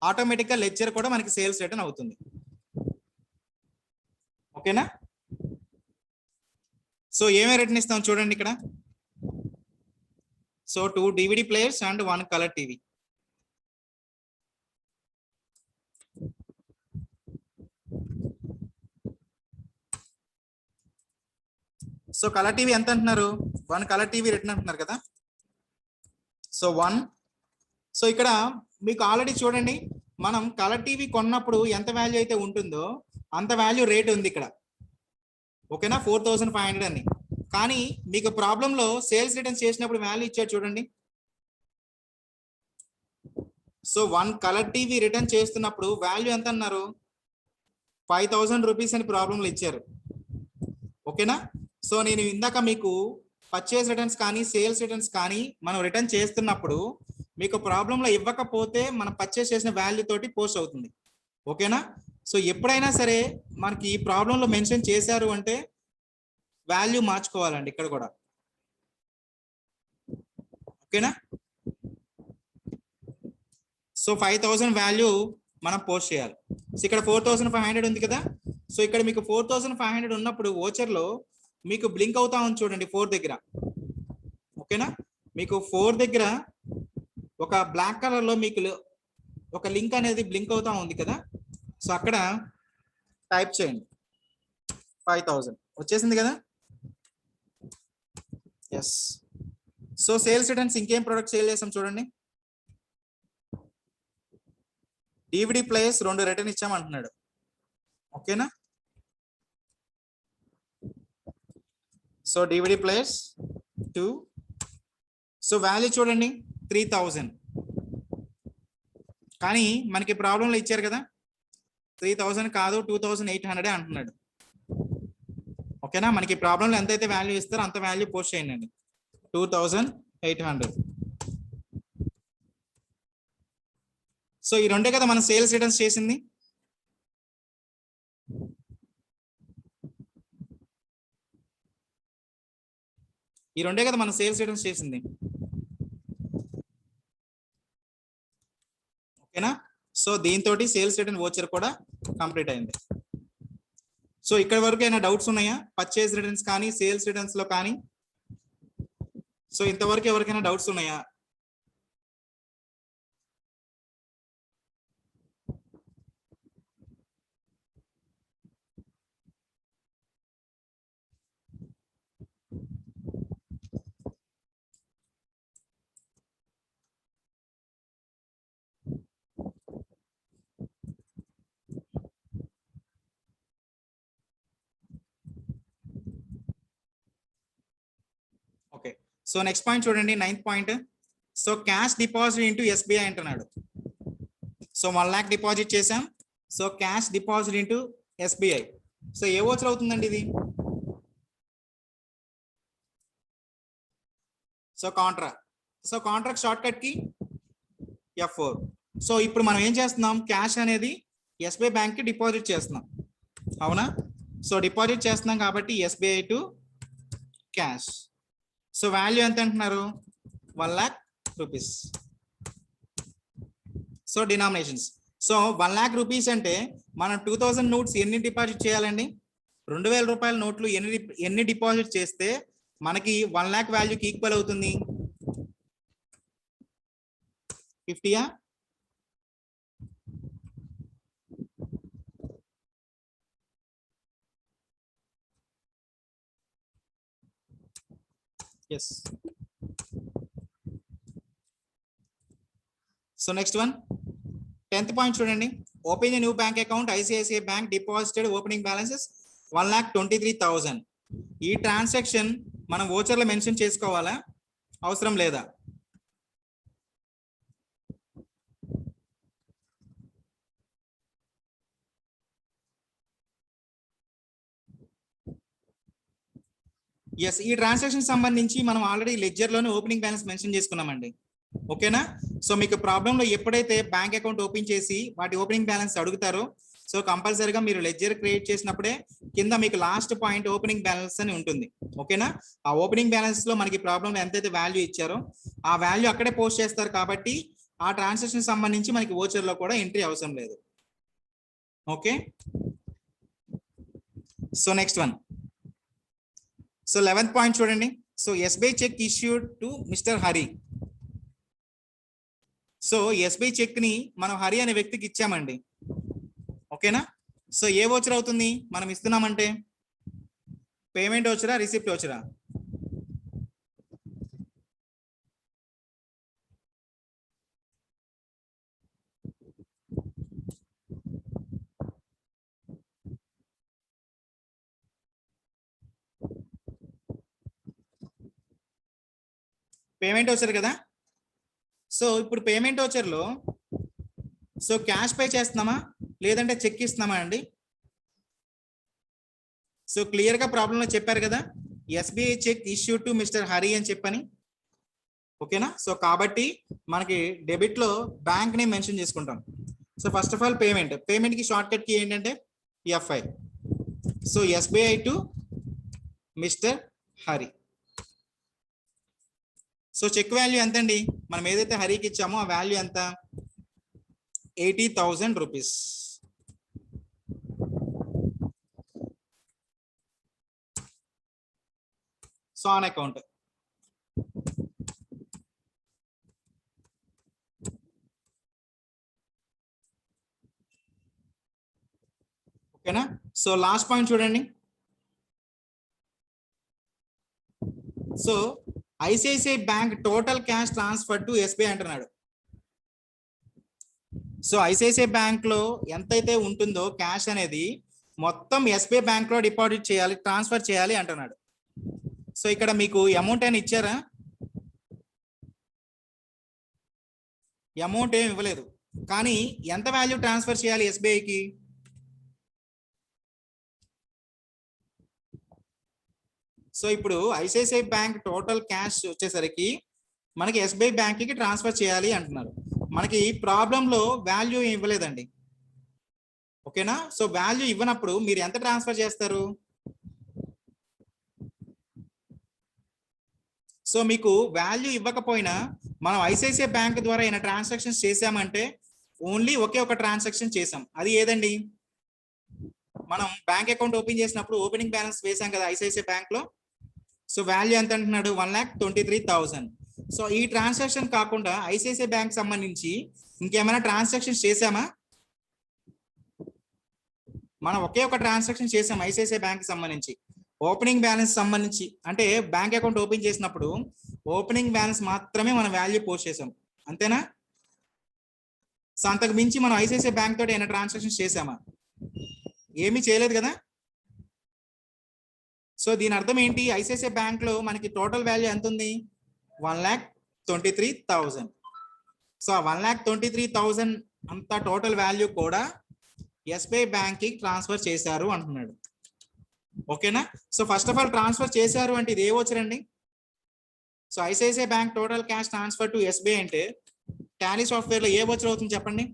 ఆటోమేటిక్ గా లెడ్జర్ కూడా మనకి సేల్స్ రిటర్న్ అవుతుంది. ఓకేనా, సో ఏమేమి రిటర్న్ ఇస్తాం చూడండి ఇక్కడ. So 2 DVD players and 1 colour TV. So colour TV ఎంత అంటున్నారు, 1 కలర్ టీవీ రిటర్న్ అంటున్నారు కదా. సో 1 సో ఇక్కడ మీకు ఆల్రెడీ చూడండి, మనం కలర్ టీవీ కొన్నప్పుడు ఎంత వాల్యూ అయితే ఉంటుందో అంత వాల్యూ రేట్ ఉంది ఇక్కడ. ఓకేనా, 4500 అని. కానీ మీకు ప్రాబ్లంలో సేల్స్ రిటర్న్స్ చేసినప్పుడు వాల్యూ ఇచ్చాడు చూడండి. సో 1 కలర్ టీవీ రిటర్న్ చేస్తున్నప్పుడు వాల్యూ ఎంత అన్నారు, 5000 రూపీస్ అని ప్రాబ్లంలో ఇచ్చారు. ఓకేనా, సో నేను ఇందాక మీకు పర్చేస్ రిటర్న్స్ కానీ సేల్స్ రిటర్న్స్ కానీ మనం రిటర్న్ చేస్తున్నప్పుడు మీకు ప్రాబ్లంలో ఇవ్వకపోతే మనం పర్చేస్ చేసిన వాల్యూ తోటి పోస్ట్ అవుతుంది. ఓకేనా, సో ఎప్పుడైనా సరే మనకి ఈ ప్రాబ్లంలో మెన్షన్ చేశారు అంటే వాల్యూ మార్చుకోవాలండి ఇక్కడ కూడా. ఓకేనా, సో 5000 వాల్యూ మనం పోస్ట్ చేయాలి. సో ఇక్కడ 4500 ఉంది కదా, సో ఇక్కడ మీకు 4500 ఉన్నప్పుడు ఓచర్లో మీకు బ్లింక్ అవుతా ఉంది చూడండి 4 దగ్గర. ఓకేనా, మీకు 4 దగ్గర ఒక బ్లాక్ కలర్ లో మీకు ఒక లింక్ అనేది బ్లింక్ అవుతా ఉంది కదా, సో అక్కడ టైప్ చేయండి 5000 వచ్చేసింది కదా. ఎస్, సో సేల్స్ రిటర్న్స్ ఇంకేం ప్రొడక్ట్ సేల్ చేసాం చూడండి. డివిడి ప్లేయర్స్ 2 రిటర్న్ ఇచ్చామంటున్నాడు. ఓకేనా, so DVD players 2, so value చూడండి 3000. కానీ మనకి ప్రాబ్లంలో ఇచ్చారు కదా 3000 కాదు 2800 అంటున్నాడు. ఓకేనా, మనకి ప్రాబ్లంలో ఎంతైతే వాల్యూ ఇస్తారో అంత వాల్యూ పోస్ట్ చేయండి, 2800. సో ఈ రెండే కదా మనం సేల్స్ రిటర్న్స్ చేసింది. ఈ రెండే కదా మనం సేల్స్ రిటర్న్స్ చేసింది. ఓకేనా, సో దీంతో సేల్స్ రిటర్న్ వోచర్ కూడా కంప్లీట్ అయింది. సో ఇక్కడ వరకు ఏమైనా డౌట్స్ ఉన్నాయా పర్చేస్ రిటర్న్స్ కానీ సేల్స్ రిటర్న్స్ లో కానీ? సో ఇంతవరకు ఎవరికైనా డౌట్స్ ఉన్నాయా? ఓకే, సో నెక్స్ట్ పాయింట్ చూడండి, 9th point. So cash deposit into SBI అంటున్నాడు. సో 1 lakh డిపాజిట్ చేసాం. So cash deposit into SBI. So ఏ వోచర్ అవుతుందండి ఇది? So contract. So contract short cut కి F4. సో ఇప్పుడు మనం ఏం చేస్తున్నాం, క్యాష్ అనేది ఎస్బీఐ బ్యాంక్ కి డిపాజిట్ చేస్తున్నాం, అవునా? సో డిపాజిట్ చేస్తున్నాం కాబట్టి SBI to cash. So value ఎంత అంటున్నారు, 1 lakh rupees. So denominations. So 1 lakh rupees అంటే మనం 2000 నోట్స్ ఎన్ని డిపాజిట్ చేయాలండి? 2000 రూపాయల నోట్లు ఎన్ని డిపాజిట్ చేస్తే మనకి 1 lakh వాల్యూకి ఈక్వల్ అవుతుంది? 50యా? Yes. So next one, 10th point చూడండి. Open new bank account, ICICI bank deposited opening balances 1,23,000. ఈ ట్రాన్సాక్షన్ మనం వోచర్లో మెన్షన్ చేసుకోవాలా, అవసరం లేదా? ఎస్, ఈ ట్రాన్సాక్షన్ సంబంధించి మనం ఆల్రెడీ లెడ్జర్ లోనే ఓపెనింగ్ బ్యాలెన్స్ మెన్షన్ చేసుకున్నామండి. ఓకేనా, సో మీకు ప్రాబ్లం లో ఎప్పుడైతే బ్యాంక్ అకౌంట్ ఓపెన్ చేసి వాటి ఓపెనింగ్ బ్యాలెన్స్ అడుగుతారో సో కంపల్సరీగా మీరు లెడ్జర్ క్రియేట్ చేసినప్పుడే కింద మీకు లాస్ట్ పాయింట్ ఓపెనింగ్ బ్యాలెన్స్ అని ఉంటుంది. ఓకేనా, ఆ ఓపెనింగ్ బ్యాలెన్స్ లో మనకి ప్రాబ్లం ఎంతైతే వాల్యూ ఇచ్చారో ఆ వాల్యూ అక్కడే పోస్ట్ చేస్తారు కాబట్టి ఆ ట్రాన్సాక్షన్ సంబంధించి మనకి వోచర్ లో కూడా ఎంట్రీ అవసరం లేదు. Okay, so next one. So 11th point చూడండి. So SBI cheque issued to mister Hari. So SBI cheque ని మనం హరి అనే వ్యక్తికి ఇచ్చామండి. ఓకేనా, సో ఏ వోచర్ అవుతుంది మనం ఇస్తున్నామంటే? పేమెంట్ వోచరా, రిసిప్ట్ వోచరా? పేమెంట్ వచ్చారు కదా. సో ఇప్పుడు పేమెంట్ వచ్చర్లో సో క్యాష్ పే చేస్తున్నామా లేదంటే చెక్ ఇస్తున్నామా అండి? సో క్లియర్ గా ప్రాబ్లంలో చెప్పారు కదా, SBI cheque issue to mister Hari అని చెప్పని. ఓకేనా? సో కాబట్టి మనకి డెబిట్ లో బ్యాంక్ నేమ్ మెన్షన్ చేసుకుంటాం. So first of all payment కి షార్ట్ కట్ కి ఏంటంటే F five. So SBI to mister Hari. So cheque value ఎంత అండి? మనం ఏదైతే హరికి ఇచ్చామో ఆ వాల్యూ ఎంత? 80,000 రూపీస్. So on account. ఓకేనా? సో లాస్ట్ పాయింట్ చూడండి. So ICICI bank total cash transfer to SBI అంటున్నాడు. సో ఐసిఐసిఐ బ్యాంక్ లో ఎంతైతే ఉంటుందో క్యాష్ అనేది మొత్తం ఎస్బీఐ బ్యాంక్ లో డిపాజిట్ చేయాలి, ట్రాన్స్ఫర్ చేయాలి అంటున్నాడు. సో ఇక్కడ మీకు అమౌంట్ అయినా ఇచ్చారా? అమౌంట్ ఏమి ఇవ్వలేదు, కానీ ఎంత వాల్యూ ట్రాన్స్ఫర్ చేయాలి ఎస్బీఐకి? సో ఇప్పుడు ఐసిఐసిఐ బ్యాంక్ టోటల్ క్యాష్ వచ్చేసరికి మనకి ఎస్బీఐ బ్యాంక్ కి ట్రాన్స్ఫర్ చేయాలి అంటున్నారు. మనకి ప్రాబ్లంలో వాల్యూ ఇవ్వలేదండి. ఓకేనా? సో వాల్యూ ఇవ్వనప్పుడు మీరు ఎంత ట్రాన్స్ఫర్ చేస్తారు? సో మీకు వాల్యూ ఇవ్వకపోయినా మనం ఐసిఐసిఐ బ్యాంక్ ద్వారా ఏమైనా ట్రాన్సాక్షన్స్ చేసామంటే ఓన్లీ ఒకే ఒక ట్రాన్సాక్షన్ చేసాం. అది ఏదండి? మనం బ్యాంక్ అకౌంట్ ఓపెన్ చేసినప్పుడు ఓపెనింగ్ బ్యాలెన్స్ వేసాం కదా ఐసిఐసిఐ బ్యాంక్ లో. సో వాల్యూ ఎంత అంటున్నాడు? 1,23,000. సో ఈ ట్రాన్సాక్షన్ కాకుండా ఐసిఐసిఐ బ్యాంక్ సంబంధించి ఇంకేమైనా ట్రాన్సాక్షన్స్ చేసామా? మనం ఒకే ఒక ట్రాన్సాక్షన్ చేసాం ఐసిఐసిఐ బ్యాంక్ సంబంధించి. ఓపెనింగ్ బ్యాలెన్స్ సంబంధించి అంటే బ్యాంక్ అకౌంట్ ఓపెన్ చేసినప్పుడు ఓపెనింగ్ బ్యాలెన్స్ మాత్రమే మనం వాల్యూ పోస్ట్ చేసాం, అంతేనా? సో అంతకు మించి మనం ఐసిఐసిఐ బ్యాంక్ తోటి ఏమైనా ట్రాన్సాక్షన్ చేసామా? ఏమీ చేయలేదు కదా. సో దీని అర్థం ఏంటి? ఐసిఐసిఐ బ్యాంక్ లో మనకి టోటల్ వాల్యూ ఎంత ఉంది? 1,23,000. సో 1,23,000 అంత టోటల్ వాల్యూ కూడా ఎస్బీఐ బ్యాంక్ కి ట్రాన్స్ఫర్ చేశారు అంటున్నాడు. ఓకేనా? So first of all transfer చేశారు అంటే ఇది ఏ వచ్చరండి? So ICICI bank total cash transfer to SBI అంటే టాలీ సాఫ్ట్వేర్ లో ఏ వచ్చర్ అవుతుంది చెప్పండి?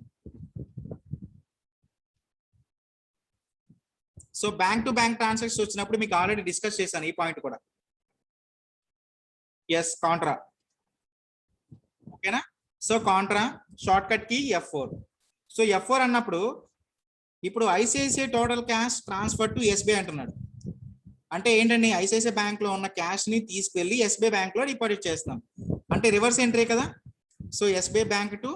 So bank to bank transaction వచ్చినప్పుడు మీకు ఆల్రెడీ డిస్కస్ చేశాను ఈ పాయింట్ కూడా. Yes, contra. ఓకేనా? సో కాంట్రా షార్ట్ కట్ కి F4. సో F4 అన్నప్పుడు ఇప్పుడు ICICI total cash transfer to SBI అంటున్నాడు. అంటే ఏంటండి? ఐసిఐసిఐ బ్యాంక్ లో ఉన్న క్యాష్ ని తీసుకెళ్లి ఎస్బీఐ బ్యాంక్ లో డిపాజిట్ చేస్తాం. అంటే రివర్స్ ఎంట్రీ కదా. So SBI bank to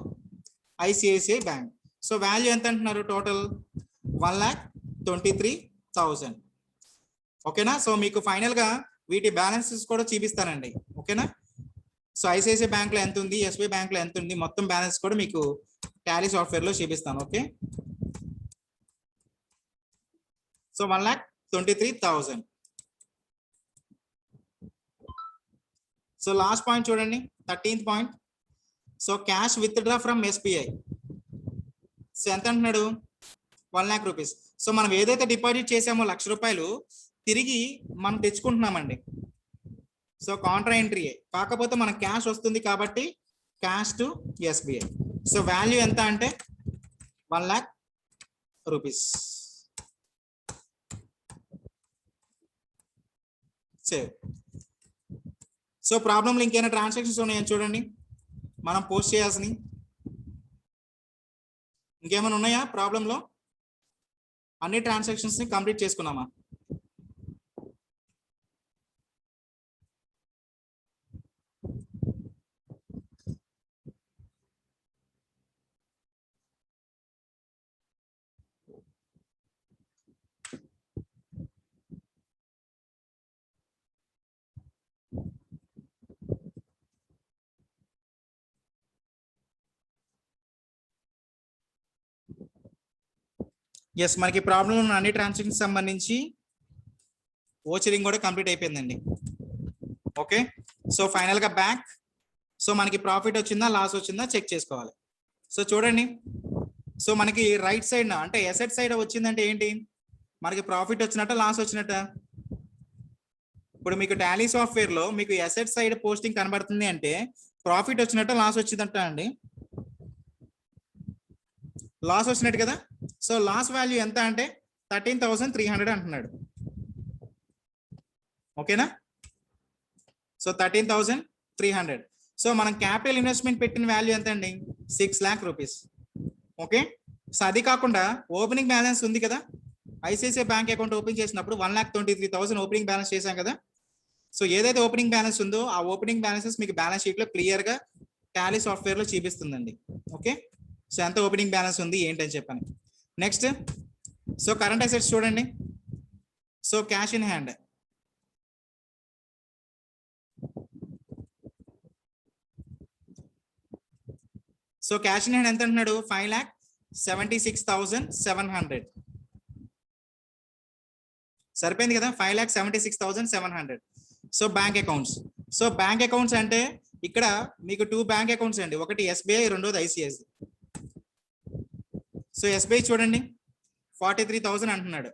ICICI bank. So value ఎంత అంటున్నారు? టోటల్ 1,23,000. ఓకేనా? సో మీకు ఫైనల్ గా వీటి బ్యాలెన్సెస్ కూడా చూపిస్తానండి. ఓకేనా? సో ఐసిఐసిఐ బ్యాంక్ లో ఎంత ఉంది, ఎస్బీఐ బ్యాంక్ లో ఎంత ఉంది, మొత్తం బ్యాలెన్స్ కూడా మీకు టాలీ సాఫ్ట్వేర్ లో చూపిస్తాను. Okay? So 1,23,000. So last point చూడండి, 13th point. So cash withdraw from SBI. So ఎంత అంటున్నాడు? 1 lakh రూపీస్. సో మనం ఏదైతే డిపాజిట్ చేసామో 1,00,000 రూపాయలు తిరిగి మనం తెచ్చుకుంటున్నామండి. సో కాంట్రా ఎంట్రీ, కాకపోతే మన క్యాష్ వస్తుంది కాబట్టి cash to SBI. So value ఎంత అంటే 1 lakh రూపీస్. సేవ్. సో ప్రాబ్లంలో ఇంకేమైనా ట్రాన్సాక్షన్స్ ఉన్నాయని చూడండి, మనం పోస్ట్ చేయాల్సినవి ఇంకేమైనా ఉన్నాయా ప్రాబ్లంలో? అన్ని ట్రాన్సాక్షన్స్ ని కంప్లీట్ చేసుకున్నామా? ఎస్, మనకి ప్రాబ్లం ఉన్న అన్ని ట్రాన్సాక్షన్స్ సంబంధించి ఓచరింగ్ కూడా కంప్లీట్ అయిపోయిందండి. ఓకే? సో ఫైనల్ గా బ్యాక్ సో మనకి ప్రాఫిట్ వచ్చిందా లాస్ వచ్చిందా చెక్ చేసుకోవాలి. సో చూడండి, సో మనకి రైట్ సైడ్ అంటే ఎసెట్ సైడ్ వచ్చిందంటే ఏంటి, మనకి ప్రాఫిట్ వచ్చినట్ట లాస్ వచ్చినట్ట. ఇప్పుడు మీకు టాలీ సాఫ్ట్వేర్ లో మీకు ఎసెట్ సైడ్ పోస్టింగ్ కనబడుతుంది అంటే ప్రాఫిట్ వచ్చినట్ట లాస్ వచ్చిందంట అండి, లాస్ వచ్చినట్టు కదా. సో లాస్ వాల్యూ ఎంత అంటే 13,300 అంటున్నాడు. ఓకేనా, సో 13,300. సో మనం క్యాపిటల్ ఇన్వెస్ట్మెంట్ పెట్టిన వాల్యూ ఎంత అండి, 6 lakh rupees. ఓకే, సో అది కాకుండా ఓపెనింగ్ బ్యాలెన్స్ ఉంది కదా, ఐసిఐసిఐ బ్యాంక్ అకౌంట్ ఓపెన్ చేసినప్పుడు 1,23,000 ఓపెనింగ్ బ్యాలెన్స్ చేశాం కదా. సో ఏదైతే ఓపెనింగ్ బ్యాలెన్స్ ఉందో ఆ ఓపెనింగ్ బ్యాలెన్సెస్ మీకు బ్యాలెన్స్ షీట్ లో క్లియర్ గా టాలీ సాఫ్ట్వేర్ లో చూపిస్తుందండి. ఓకే, సో ఎంత ఓపెనింగ్ బ్యాలెన్స్ ఉంది ఏంటని చెప్పని. నెక్స్ట్, సో కరెంట్ అసెట్స్ చూడండి. So cash in hand, so cash in hand ఎంత అంటున్నాడు, 5,76,700. సరిపోయింది కదా, 5,76,700. So bank accounts, so bank accounts అంటే ఇక్కడ మీకు 2 బ్యాంక్ అకౌంట్స్ అండి, ఒకటి ఎస్బీఐ, రెండోది ఐసిఐసి. సో ఎస్బీఐ చూడండి 43,000 అంటున్నాడు.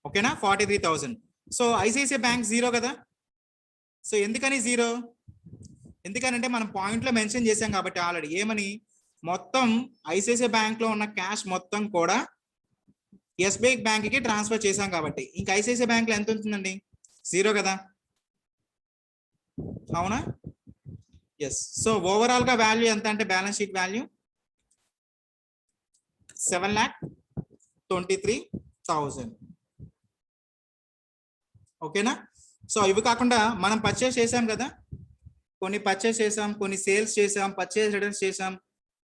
ఓకేనా, 43,000. సో ఐసిఐసిఐ బ్యాంక్ 0 కదా. సో ఎందుకని 0, ఎందుకనంటే మనం పాయింట్ లో మెన్షన్ చేసాం కాబట్టి ఆల్రెడీ ఏమని, మొత్తం ఐసిఐసిఐ బ్యాంక్ లో ఉన్న క్యాష్ మొత్తం కూడా ఎస్బీఐ బ్యాంక్ కి ట్రాన్స్ఫర్ చేశాం కాబట్టి ఇంకా ఐసిఐసిఐ బ్యాంక్ లో ఎంత ఉంటుందండి, 0 కదా. అవునా, ఎస్. సో ఓవరాల్ గా వాల్యూ ఎంత అంటే బ్యాలెన్స్ షీట్ వాల్యూ 7,23,000. ఓకేనా, సో ఇవి కాకుండా మనం పర్చేస్ చేసాం కదా, కొన్ని పర్చేస్ చేసాం, కొన్ని సేల్స్ చేసాం, పర్చేస్ రిటర్న్స్ చేసాం,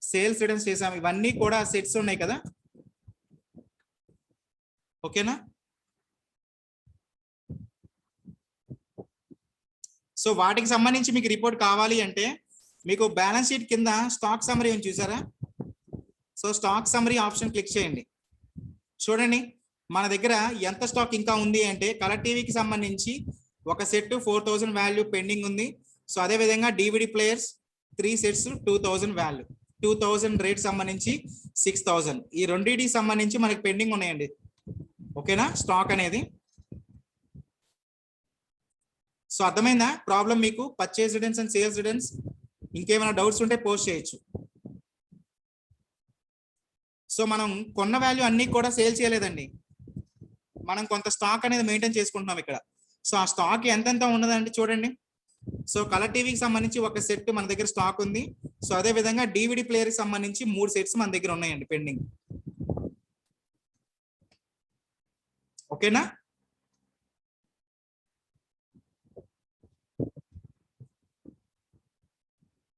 సేల్స్ రిటర్న్స్ చేసాం, ఇవన్నీ కూడా సెట్స్ ఉన్నాయి కదా. ఓకేనా, సో వాటికి సంబంధించి మీకు రిపోర్ట్ కావాలి అంటే మీకు బ్యాలెన్స్ షీట్ కింద స్టాక్ సమ్మరీ ఉంది చూసారా. So stock summary option click చేయండి. చూడండి మన దగ్గర ఎంత స్టాక్ ఇంకా ఉంది అంటే కలర్ టీవీకి సంబంధించి ఒక సెట్ 4,000 వాల్యూ పెండింగ్ ఉంది. సో అదే విధంగా DVD players 3 sets 2,000 value, 2,000 rate సంబంధించి 6,000, ఈ రెండింటికి సంబంధించి మనకి పెండింగ్ ఉన్నాయండి. ఓకేనా, స్టాక్ అనేది. సో అర్థమైందా ప్రాబ్లం మీకు, purchase returns and sales returns. ఇంకేమైనా డౌట్స్ ఉంటే పోస్ట్ చేయొచ్చు. సో మనం కొన్న వాల్యూ అన్ని కూడా సేల్ చేయలేదండి, మనం కొంత స్టాక్ అనేది మెయింటైన్ చేసుకుంటున్నాం ఇక్కడ. సో ఆ స్టాక్ ఎంతెంత ఉన్నదండి చూడండి. సో కలర్ టీవీకి సంబంధించి ఒక సెట్ మన దగ్గర స్టాక్ ఉంది. సో అదే విధంగా డివిడి ప్లేయర్ కి సంబంధించి 3 సెట్స్ మన దగ్గర ఉన్నాయండి పెండింగ్. ఓకేనా.